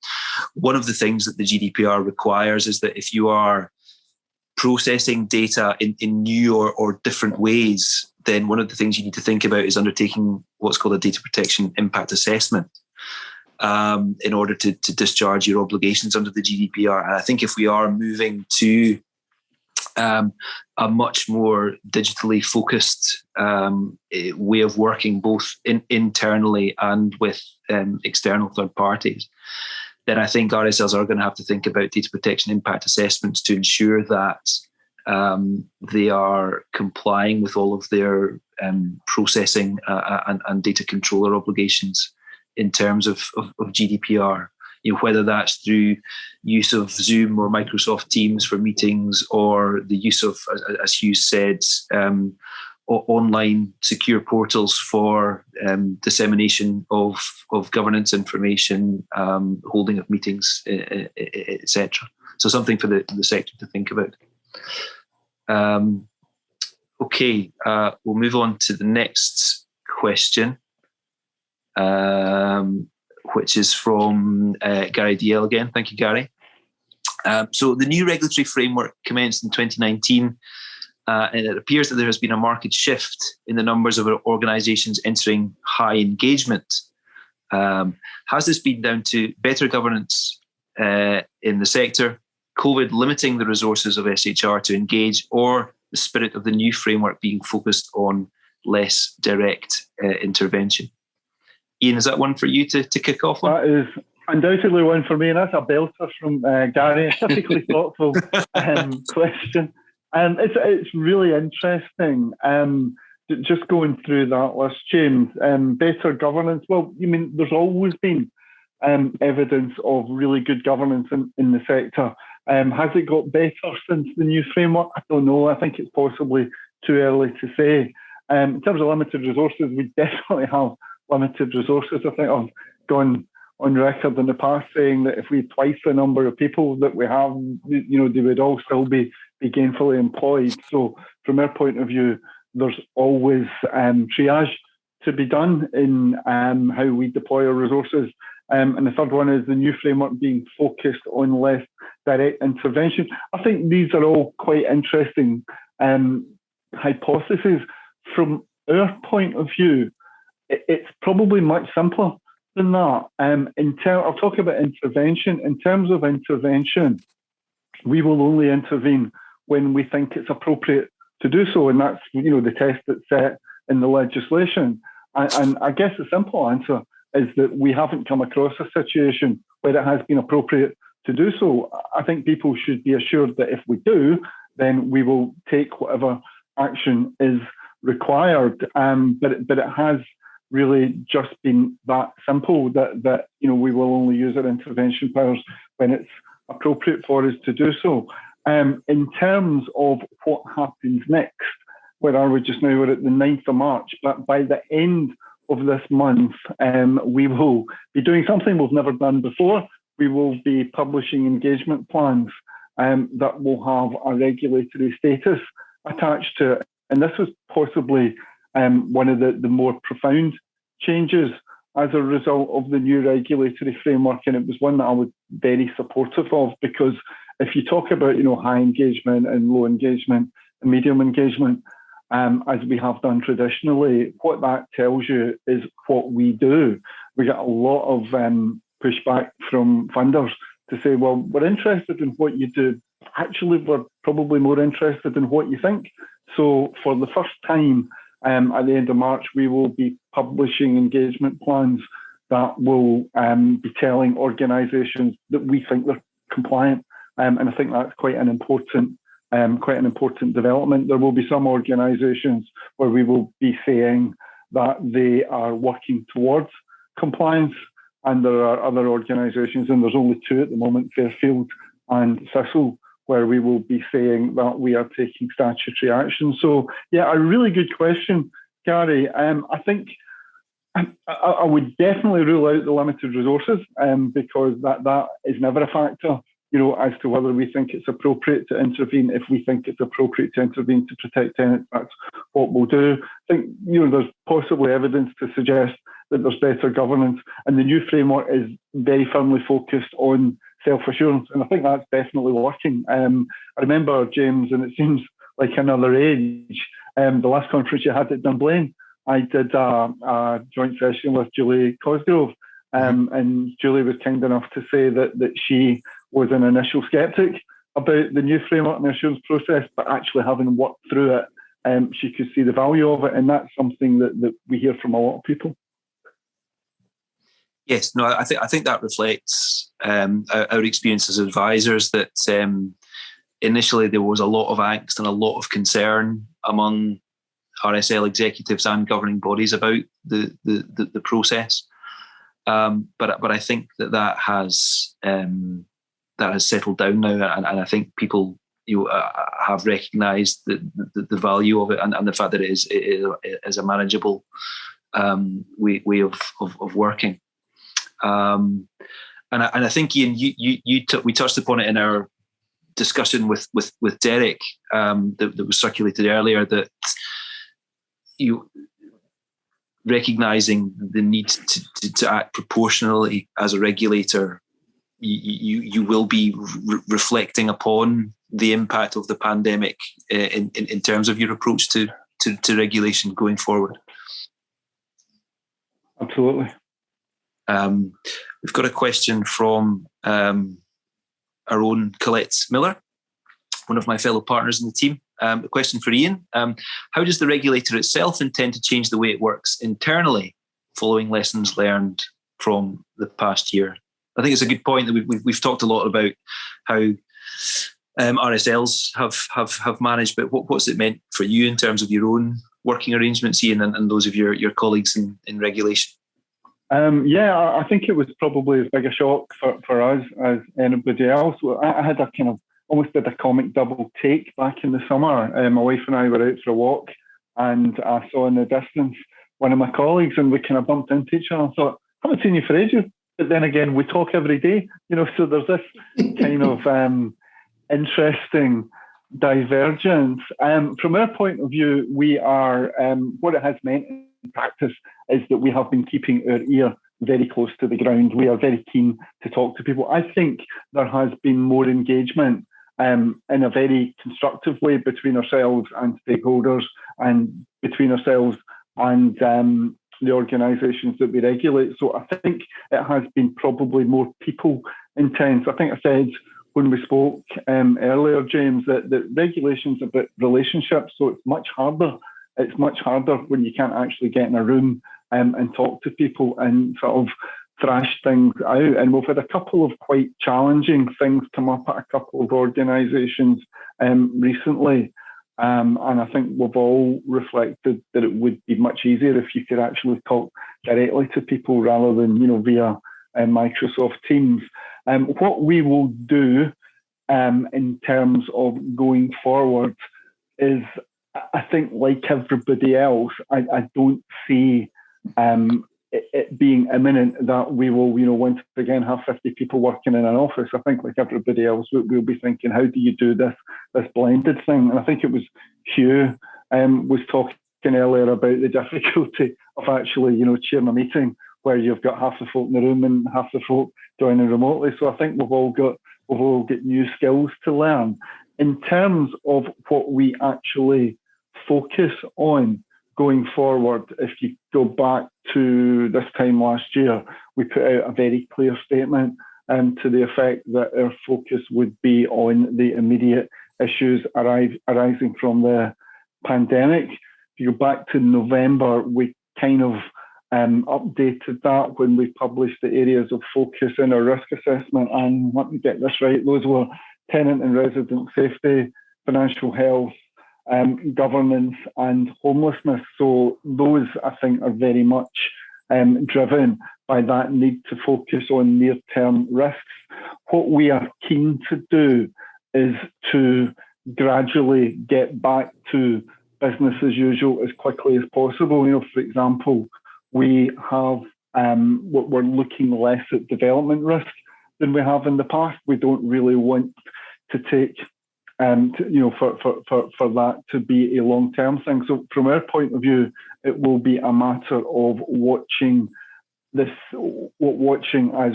one of the things that the GDPR requires is that if you are processing data in new or different ways, then one of the things you need to think about is undertaking what's called a data protection impact assessment in order to discharge your obligations under the GDPR. And I think if we are moving to a much more digitally focused way of working, both internally and with external third parties, then I think RSLs are going to have to think about data protection impact assessments to ensure that they are complying with all of their processing and data controller obligations in terms of GDPR. Whether that's through use of Zoom or Microsoft Teams for meetings, or the use of, as Hugh said, online secure portals for dissemination of governance information, holding of meetings, etc. So something for the sector to think about. Okay, we'll move on to the next question, which is from Gary DL again. Thank you, Gary. So the new regulatory framework commenced in 2019, and it appears that there has been a marked shift in the numbers of organisations entering high engagement. Has this been down to better governance in the sector, COVID limiting the resources of SHR to engage, or the spirit of the new framework being focused on less direct intervention? Ian, is that one for you to kick off on? That is undoubtedly one for me, and that's a belter from Gary. A particularly thoughtful question. It's really interesting. Just going through that list, James, better governance. Well, there's always been evidence of really good governance in the sector. Has it got better since the new framework? I don't know. I think it's possibly too early to say. In terms of limited resources, we definitely have limited resources. I think I've gone on record in the past saying that if we had twice the number of people that we have, they would all still be gainfully employed. So from our point of view, there's always triage to be done in how we deploy our resources. And the third one is the new framework being focused on less direct intervention. I think these are all quite interesting hypotheses. From our point of view, it's probably much simpler than that. I'll talk about intervention. In terms of intervention, we will only intervene when we think it's appropriate to do so, and that's the test that's set in the legislation. And I guess the simple answer is that we haven't come across a situation where it has been appropriate to do so. I think people should be assured that if we do, then we will take whatever action is required. But it has really just been that simple that we will only use our intervention powers when it's appropriate for us to do so. In terms of what happens next, where are we just now? We're at the 9th of March, but by the end of this month, we will be doing something we've never done before. We will be publishing engagement plans that will have a regulatory status attached to it. And this was possibly one of the more profound changes as a result of the new regulatory framework. And it was one that I was very supportive of, because if you talk about, high engagement and low engagement and medium engagement, as we have done traditionally, what that tells you is what we do. We get a lot of pushback from funders to say, well, we're interested in what you do. Actually, we're probably more interested in what you think. So for the first time at the end of March, we will be publishing engagement plans that will be telling organisations that we think they're compliant. And I think that's quite an important development. There will be some organisations where we will be saying that they are working towards compliance, and there are other organisations, and there's only two at the moment, Fairfield and Thistle, where we will be saying that we are taking statutory action. So, yeah, a really good question, Gary. I think I would definitely rule out the limited resources because that is never a factor, as to whether we think it's appropriate to intervene. If we think it's appropriate to intervene to protect tenants, that's what we'll do. I think, there's possibly evidence to suggest that there's better governance, and the new framework is very firmly focused on self-assurance, and I think that's definitely working. I remember, James, and it seems like another age, the last conference you had at Dunblane, I did a joint session with Julie Cosgrove, and Julie was kind enough to say that she was an initial sceptic about the new framework and the assurance process, but actually having worked through it, she could see the value of it, and that's something that we hear from a lot of people. Yes, no, I think that reflects our experience as advisors, that initially there was a lot of angst and a lot of concern among RSL executives and governing bodies about the process. But I think that has settled down now, and I think people have recognised the value of it, and the fact that it is a manageable way of working. And I think, Ian, we touched upon it in our discussion with Derek that was circulated earlier, that you recognising the need to act proportionally as a regulator, you will be reflecting upon the impact of the pandemic in terms of your approach to regulation going forward. Absolutely. We've got a question from our own Colette Miller, one of my fellow partners in the team. A question for Ian. How does the regulator itself intend to change the way it works internally following lessons learned from the past year? I think it's a good point that we've talked a lot about how RSLs have managed, but what's it meant for you in terms of your own working arrangements, Ian, and those of your colleagues in regulation? I think it was probably as big a shock for us as anybody else. I had a kind of almost did a comic double take back in the summer. My wife and I were out for a walk, and I saw in the distance one of my colleagues, and we kind of bumped into each other. I thought, I haven't seen you for ages. But then again, we talk every day, so there's this kind of interesting divergence. From our point of view, we are, what it has meant in practice is that we have been keeping our ear very close to the ground. We are very keen to talk to people. I think there has been more engagement in a very constructive way between ourselves and stakeholders, and between ourselves and the organisations that we regulate. So I think it has been probably more people intense. I think I said when we spoke earlier, James, that regulation's about relationships, so it's much harder. It's much harder when you can't actually get in a room and talk to people and sort of thrash things out. And we've had a couple of quite challenging things come up at a couple of organisations recently. And I think we've all reflected that it would be much easier if you could actually talk directly to people rather than, via Microsoft Teams. What we will do in terms of going forward is, I think, like everybody else, I don't see it being imminent that we will, once again have 50 people working in an office. I think, like everybody else, we'll be thinking, how do you do this blended thing? And I think it was Hugh was talking earlier about the difficulty of actually, chairing a meeting where you've got half the folk in the room and half the folk joining remotely. So I think we've all got new skills to learn. In terms of what we actually focus on going forward, if you go back to this time last year, we put out a very clear statement to the effect that our focus would be on the immediate issues arising from the pandemic. If you go back to November, we kind of updated that when we published the areas of focus in our risk assessment. And let me get this right, those were tenant and resident safety, financial health, governance and homelessness. So those, I think, are very much driven by that need to focus on near-term risks. What we are keen to do is to gradually get back to business as usual as quickly as possible. For example, we have we're looking less at development risk than we have in the past. We don't really want to take for that to be a long-term thing. So from our point of view, it will be a matter of watching as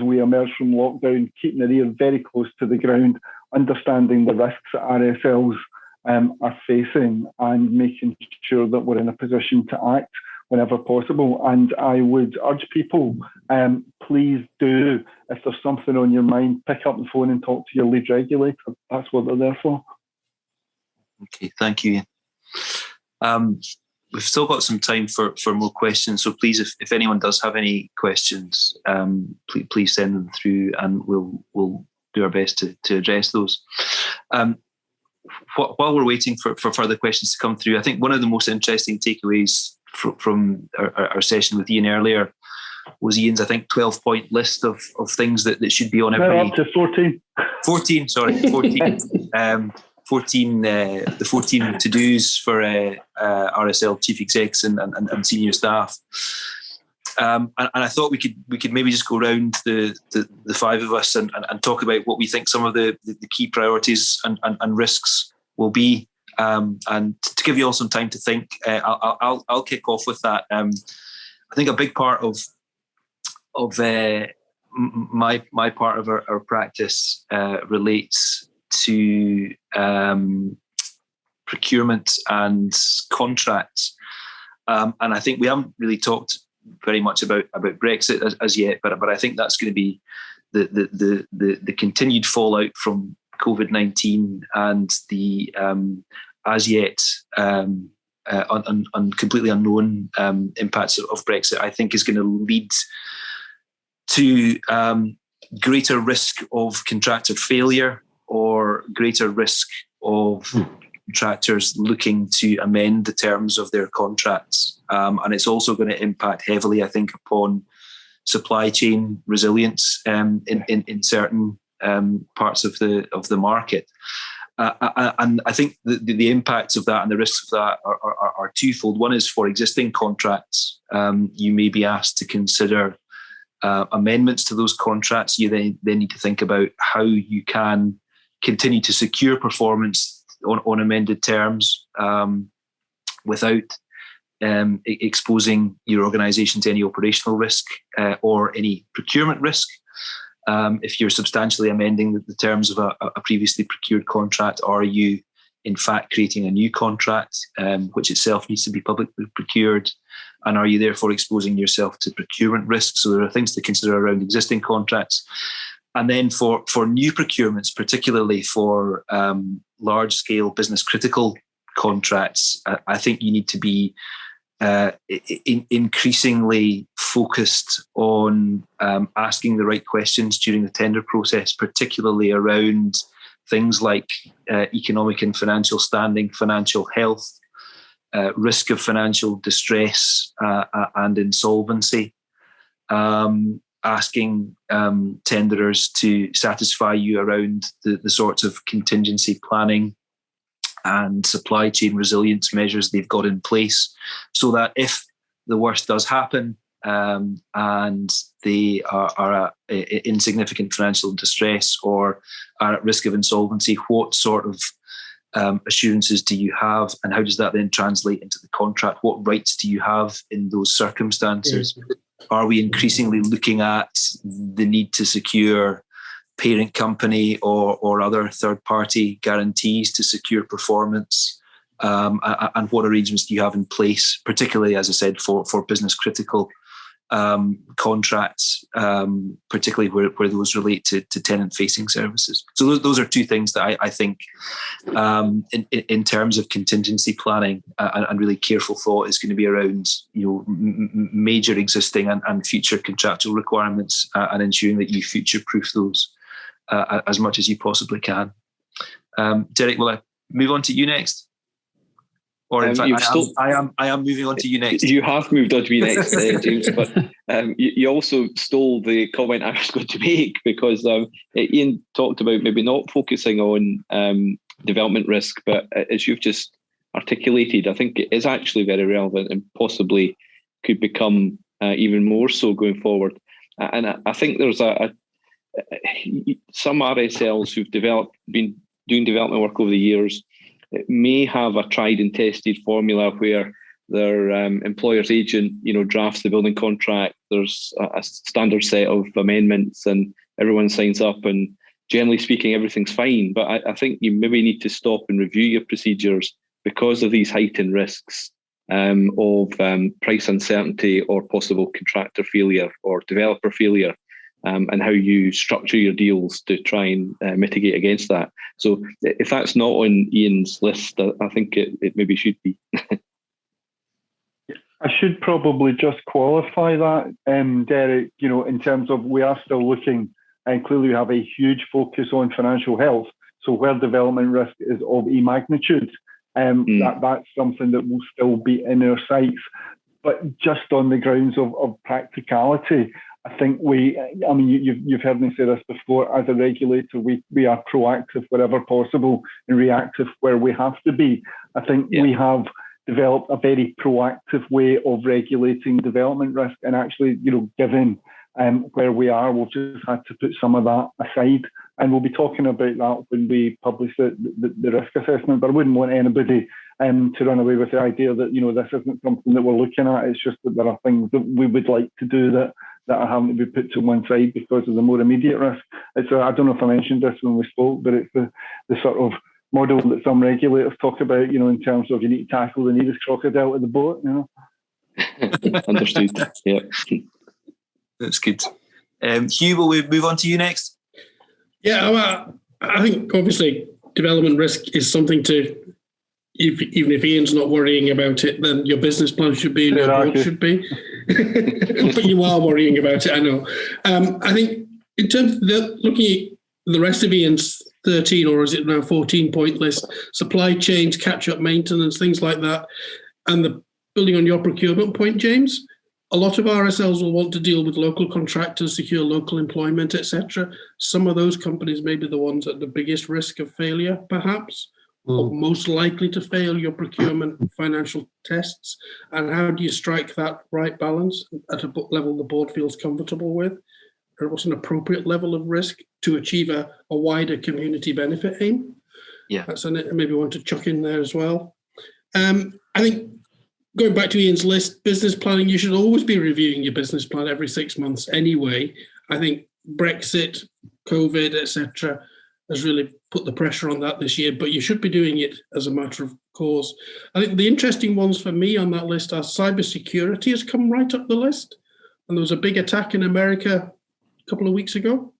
we emerge from lockdown, keeping the ear very close to the ground, understanding the risks that RSLs are facing, and making sure that we're in a position to act whenever possible. And I would urge people, please do, if there's something on your mind, pick up the phone and talk to your lead regulator. That's what they're there for. Okay, thank you, Ian. We've still got some time for more questions, so please, if anyone does have any questions, please send them through, and we'll do our best to address those. While we're waiting for further questions to come through, I think one of the most interesting takeaways from our session with Ian earlier was Ian's, I think, 12-point list of things that should be on every... up to 14. 14, sorry, 14. 14 to-dos for RSL chief execs and senior staff. And I thought we could maybe just go around the five of us and talk about what we think some of the key priorities and risks will be. And to give you all some time to think, I'll kick off with that. I think a big part of my part of our practice relates to procurement and contracts, and I think we haven't really talked very much about Brexit as yet, but I think that's going to be the continued fallout from COVID-19 and the as yet completely unknown impacts of Brexit. I think is going to lead to greater risk of contractor failure, or greater risk of contractors looking to amend the terms of their contracts. And it's also going to impact heavily, I think, upon supply chain resilience in certain parts of the market. And I think the impacts of that and the risks of that are twofold. One is for existing contracts. You may be asked to consider amendments to those contracts. You then need to think about how you can continue to secure performance on amended terms without exposing your organisation to any operational risk or any procurement risk. If you're substantially amending the terms of a previously procured contract, are you in fact creating a new contract, which itself needs to be publicly procured? And are you therefore exposing yourself to procurement risk? So there are things to consider around existing contracts. And then for new procurements, particularly for large-scale business-critical contracts, I think you need to be increasingly focused on asking the right questions during the tender process, particularly around things like economic and financial standing, financial health, risk of financial distress and insolvency, asking tenderers to satisfy you around the sorts of contingency planning and supply chain resilience measures they've got in place, so that if the worst does happen and they are in significant financial distress or are at risk of insolvency, what sort of assurances do you have, and how does that then translate into the contract? What rights do you have in those circumstances? Are we increasingly looking at the need to secure parent company or other third-party guarantees to secure performance? And what arrangements do you have in place, particularly, as I said, for business-critical contracts, particularly where those relate to tenant-facing services? So those are two things that I think, in terms of contingency planning and really careful thought, is going to be around major existing and future contractual requirements, and ensuring that you future-proof those as much as you possibly can. Derek, will I move on to you next? Or in fact, I am moving on to you next. You have moved on to me next, James, but you also stole the comment I was going to make, because Ian talked about maybe not focusing on development risk, but as you've just articulated, I think it is actually very relevant and possibly could become even more so going forward. And I think there's some RSLs who've been doing development work over the years may have a tried and tested formula where their employer's agent, drafts the building contract. There's a standard set of amendments, and everyone signs up. And generally speaking, everything's fine. But I think you maybe need to stop and review your procedures because of these heightened risks of price uncertainty or possible contractor failure or developer failure. And how you structure your deals to try and mitigate against that. So if that's not on Ian's list, I think it maybe should be. I should probably just qualify that, Derek, in terms of we are still looking, and clearly we have a huge focus on financial health. So where development risk is of a magnitude, that's something that will still be in our sights. But just on the grounds of practicality, I think you've heard me say this before, as a regulator, we are proactive wherever possible and reactive where we have to be. I think we have developed a very proactive way of regulating development risk, and actually, given where we are, we've just had to put some of that aside. And we'll be talking about that when we publish the risk assessment, but I wouldn't want anybody to run away with the idea that, this isn't something that we're looking at. It's just that there are things that we would like to do that are having to be put to one side because of the more immediate risk. It's I don't know if I mentioned this when we spoke, but it's the sort of model that some regulators talk about, in terms of you need to tackle the nearest crocodile to the boat, Understood. Yeah. That's good. Hugh, will we move on to you next? Yeah, I think obviously development risk is something to, even if Ian's not worrying about it, then your business plan should be and your board should be. But you are worrying about it, I know. I think in terms of looking at the rest of Ian's 13, or is it now 14-point list, supply chains, catch-up maintenance, things like that, and the building on your procurement point, James, a lot of RSLs will want to deal with local contractors, secure local employment, etc. Some of those companies may be the ones at the biggest risk of failure, perhaps, or most likely to fail your procurement financial tests. And how do you strike that right balance at a level the board feels comfortable with? Or what's an appropriate level of risk to achieve a wider community benefit aim? Yeah, that's maybe want to chuck in there as well. I think going back to Ian's list, business planning, you should always be reviewing your business plan every 6 months anyway. I think Brexit, COVID, etc., has really put the pressure on that this year, but you should be doing it as a matter of course. I think the interesting ones for me on that list are cybersecurity has come right up the list. And there was a big attack in America a couple of weeks ago.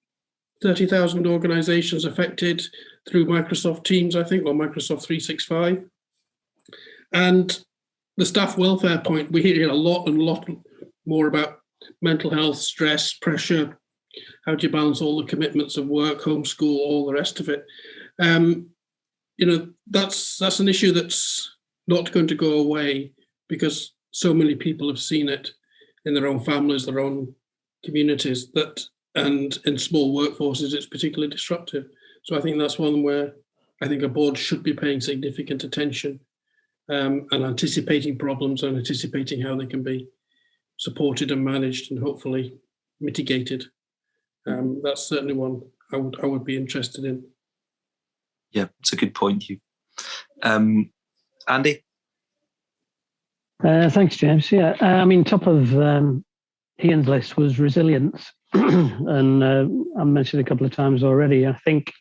30,000 organizations affected through Microsoft Teams, I think, or Microsoft 365. And the staff welfare point, we hear a lot more about mental health, stress, pressure. How do you balance all the commitments of work, homeschool, all the rest of it? That's an issue that's not going to go away because so many people have seen it in their own families, their own communities, and in small workforces, it's particularly disruptive. So I think that's one where I think a board should be paying significant attention and anticipating problems and anticipating how they can be supported and managed and hopefully mitigated. That's certainly one I would be interested in. Yeah, it's a good point, Hugh. Andy? Thanks, James. Yeah, I mean, top of Ian's list was resilience. And I mentioned a couple of times already. I think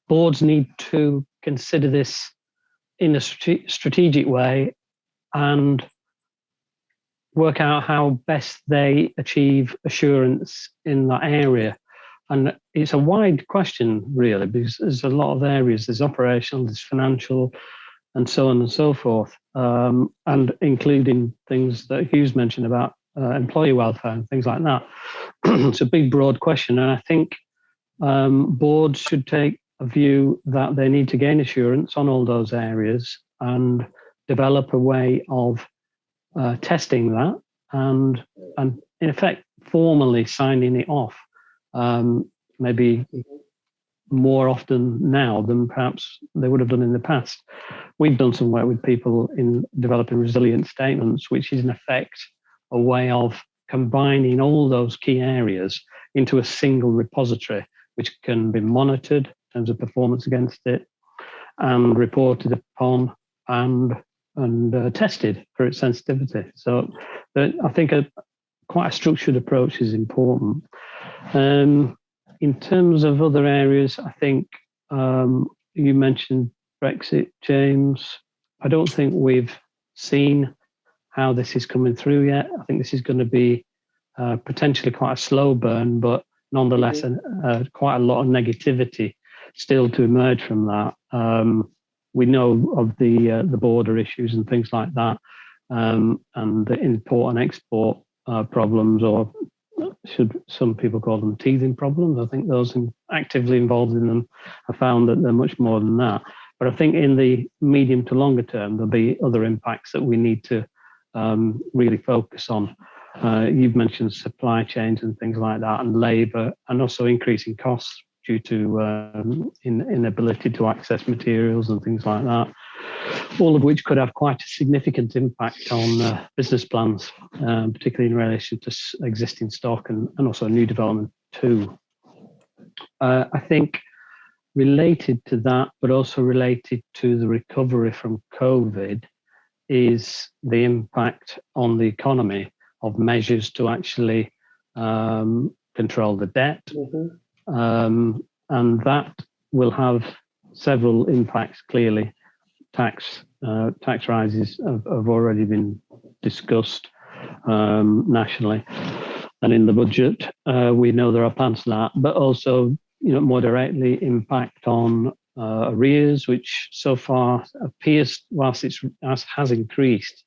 boards need to consider this in a strategic way and work out how best they achieve assurance in that area. And it's a wide question, really, because there's a lot of areas. There's operational, there's financial, and so on and so forth, and including things that Hugh's mentioned about employee welfare and things like that. It's a big, broad question. And I think boards should take a view that they need to gain assurance on all those areas and develop a way of testing that and in effect formally signing it off, maybe more often now than perhaps they would have done in the past. We've done some work with people in developing resilience statements, which is in effect a way of combining all those key areas into a single repository, which can be monitored in terms of performance against it and reported upon and tested for its sensitivity. So I think quite a structured approach is important. In terms of other areas, I think you mentioned Brexit, James. I don't think we've seen how this is coming through yet. I think this is going to be potentially quite a slow burn, but nonetheless quite a lot of negativity still to emerge from that. We know of the border issues and things like that, and the import and export problems, or should some people call them teething problems. I think those actively involved in them have found that they're much more than that. But I think in the medium to longer term, there'll be other impacts that we need to really focus on. You've mentioned supply chains and things like that, and labour, and also increasing costs due to inability to access materials and things like that, all of which could have quite a significant impact on business plans, particularly in relation to existing stock and also new development too. I think related to that, but also related to the recovery from COVID, is the impact on the economy of measures to actually control the debt. And that will have several impacts, clearly. Tax rises have already been discussed nationally and in the budget. We know there are plans for that, but also, more directly impact on arrears, which so far appears, whilst it has increased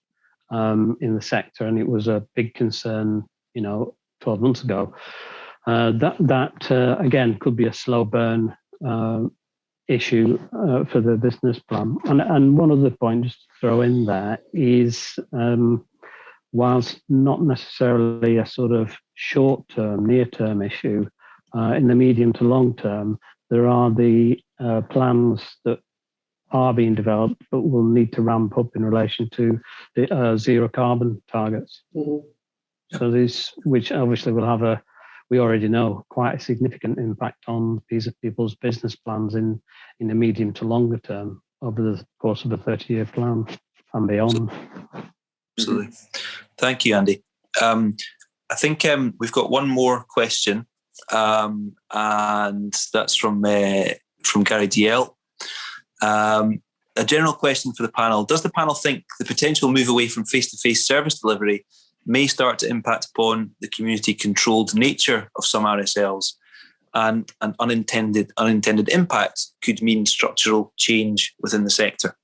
in the sector, and it was a big concern, 12 months ago. That again could be a slow burn issue for the business plan. And one other point just to throw in there is, whilst not necessarily a sort of short-term, near-term issue, in the medium to long term, there are the plans that are being developed, but will need to ramp up in relation to the zero carbon targets. Mm-hmm. So these, which obviously will have we already know, quite a significant impact on these people's business plans in the medium to longer term over the course of a 30-year plan and beyond. Absolutely. Thank you, Andy. I think we've got one more question, and that's from Gary DL. A general question for the panel. Does the panel think the potential move away from face-to-face service delivery may start to impact upon the community-controlled nature of some RSLs, and an unintended impact could mean structural change within the sector?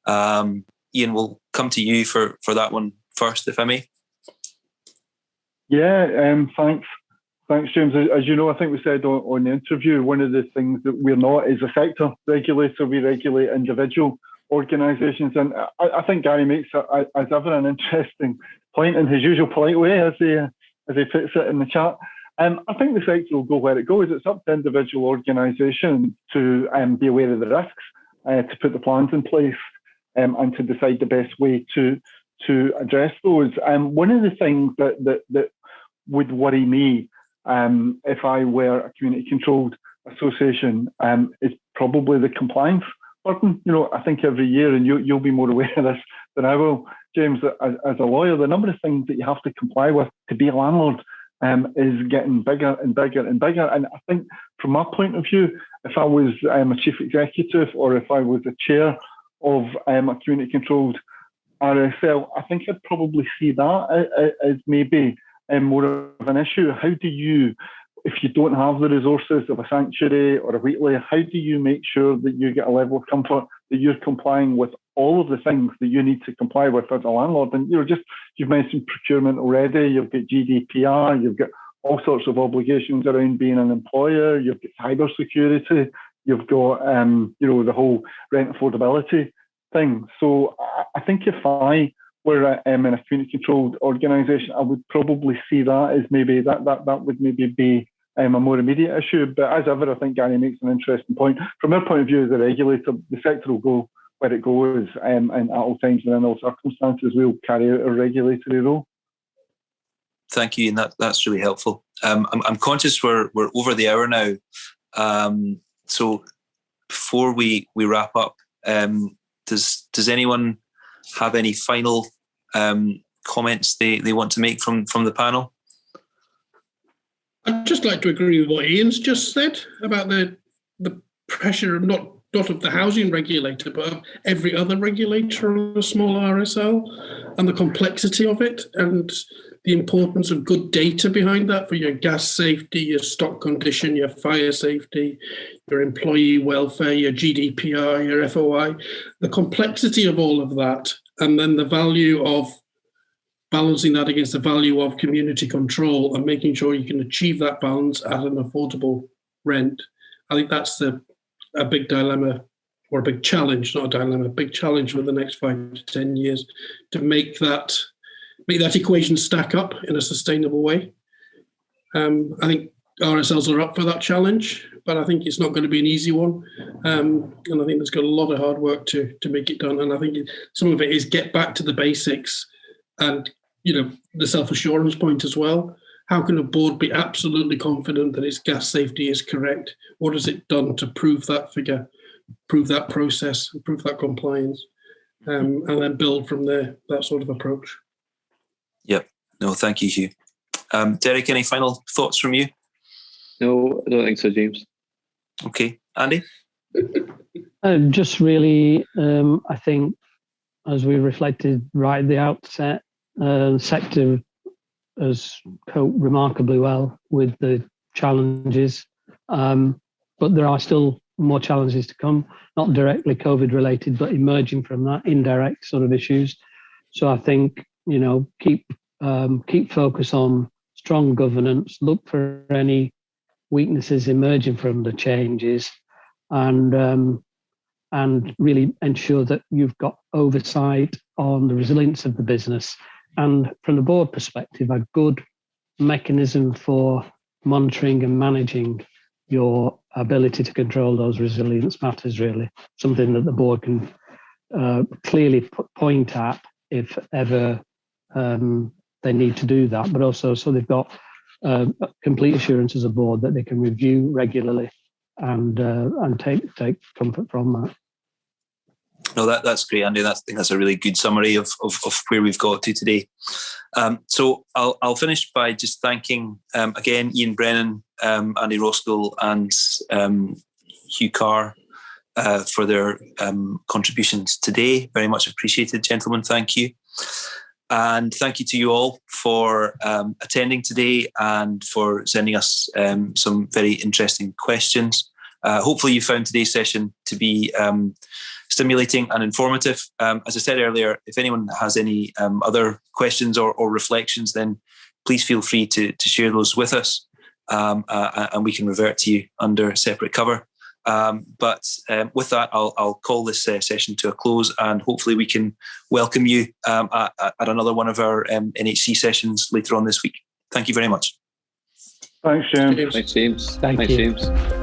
Ian, we'll come to you for that one first, if I may. Yeah, thanks. Thanks, James. As you know, I think we said on the interview, one of the things that we're not is a sector regulator. We regulate individual organisations. And I think Gary makes, as ever, an interesting point in his usual polite way, as he puts it in the chat. I think the sector will go where it goes. It's up to individual organisations to be aware of the risks, to put the plans in place, and to decide the best way to address those. One of the things that would worry me, if I were a community-controlled association, is probably the compliance burden. You know, I think every year, and you'll be more aware of this than I will, James, as a lawyer, the number of things that you have to comply with to be a landlord is getting bigger and bigger and bigger. And I think from my point of view, if I was a chief executive or if I was a chair of a community-controlled RSL, I think I'd probably see that as maybe more of an issue. How do you, if you don't have the resources of a sanctuary or a Wheatley, how do you make sure that you get a level of comfort that you're complying with all of the things that you need to comply with as a landlord? And you've mentioned procurement already. You've got GDPR. You've got all sorts of obligations around being an employer. You've got cyber security. You've got the whole rent affordability thing. So I think if I were in a community-controlled organisation, I would probably see that as maybe that would maybe be a more immediate issue. But as ever, I think Gary makes an interesting point. From our point of view as a regulator, the sector will go where it goes, and at all times and in all circumstances, we'll carry out a regulatory role. Thank you, and that's really helpful. I'm conscious we're over the hour now, so before we wrap up, does anyone have any final comments they want to make from the panel? I'd just like to agree with what Ian's just said about the pressure of not of the housing regulator, but of every other regulator on a small RSL, and the complexity of it, and the importance of good data behind that for your gas safety, your stock condition, your fire safety, your employee welfare, your GDPR, your FOI, the complexity of all of that, and then the value of balancing that against the value of community control and making sure you can achieve that balance at an affordable rent. I think that's a big dilemma, or a big challenge, not a dilemma, a big challenge for the next 5 to 10 years to make that equation stack up in a sustainable way. I think RSLs are up for that challenge, but I think it's not going to be an easy one. And I think there's got a lot of hard work to make it done. And I think some of it is get back to the basics and, the self-assurance point as well. How can a board be absolutely confident that its gas safety is correct? What has it done to prove that figure, prove that process, prove that compliance, and then build from there, that sort of approach? Yep. No, thank you, Hugh. Derek, any final thoughts from you? No, I don't think so, James. Okay. Andy? Just really, I think, as we reflected right at the outset, the sector has coped remarkably well with the challenges, but there are still more challenges to come, not directly COVID related, but emerging from that, indirect sort of issues. So I think, keep focus on strong governance, look for any weaknesses emerging from the changes, and really ensure that you've got oversight on the resilience of the business, and from the board perspective, a good mechanism for monitoring and managing your ability to control those resilience matters, really. Something that the board can clearly point at if ever they need to do that, but also so they've got complete assurance as a board that they can review regularly and take comfort from that. No, that's great, Andy. I think that's a really good summary of where we've got to today. So I'll finish by just thanking again Ian Brennan, Andy Roskill, and Hugh Carr for their contributions today. Very much appreciated, gentlemen. Thank you. And thank you to you all for attending today and for sending us some very interesting questions. Hopefully you found today's session to be stimulating and informative. As I said earlier, if anyone has any other questions or reflections, then please feel free to share those with us, and we can revert to you under separate cover. But with that, I'll call this session to a close, and hopefully we can welcome you at another one of our NHC sessions later on this week. Thank you very much. Thanks, James. Thanks, James. Thank you. James.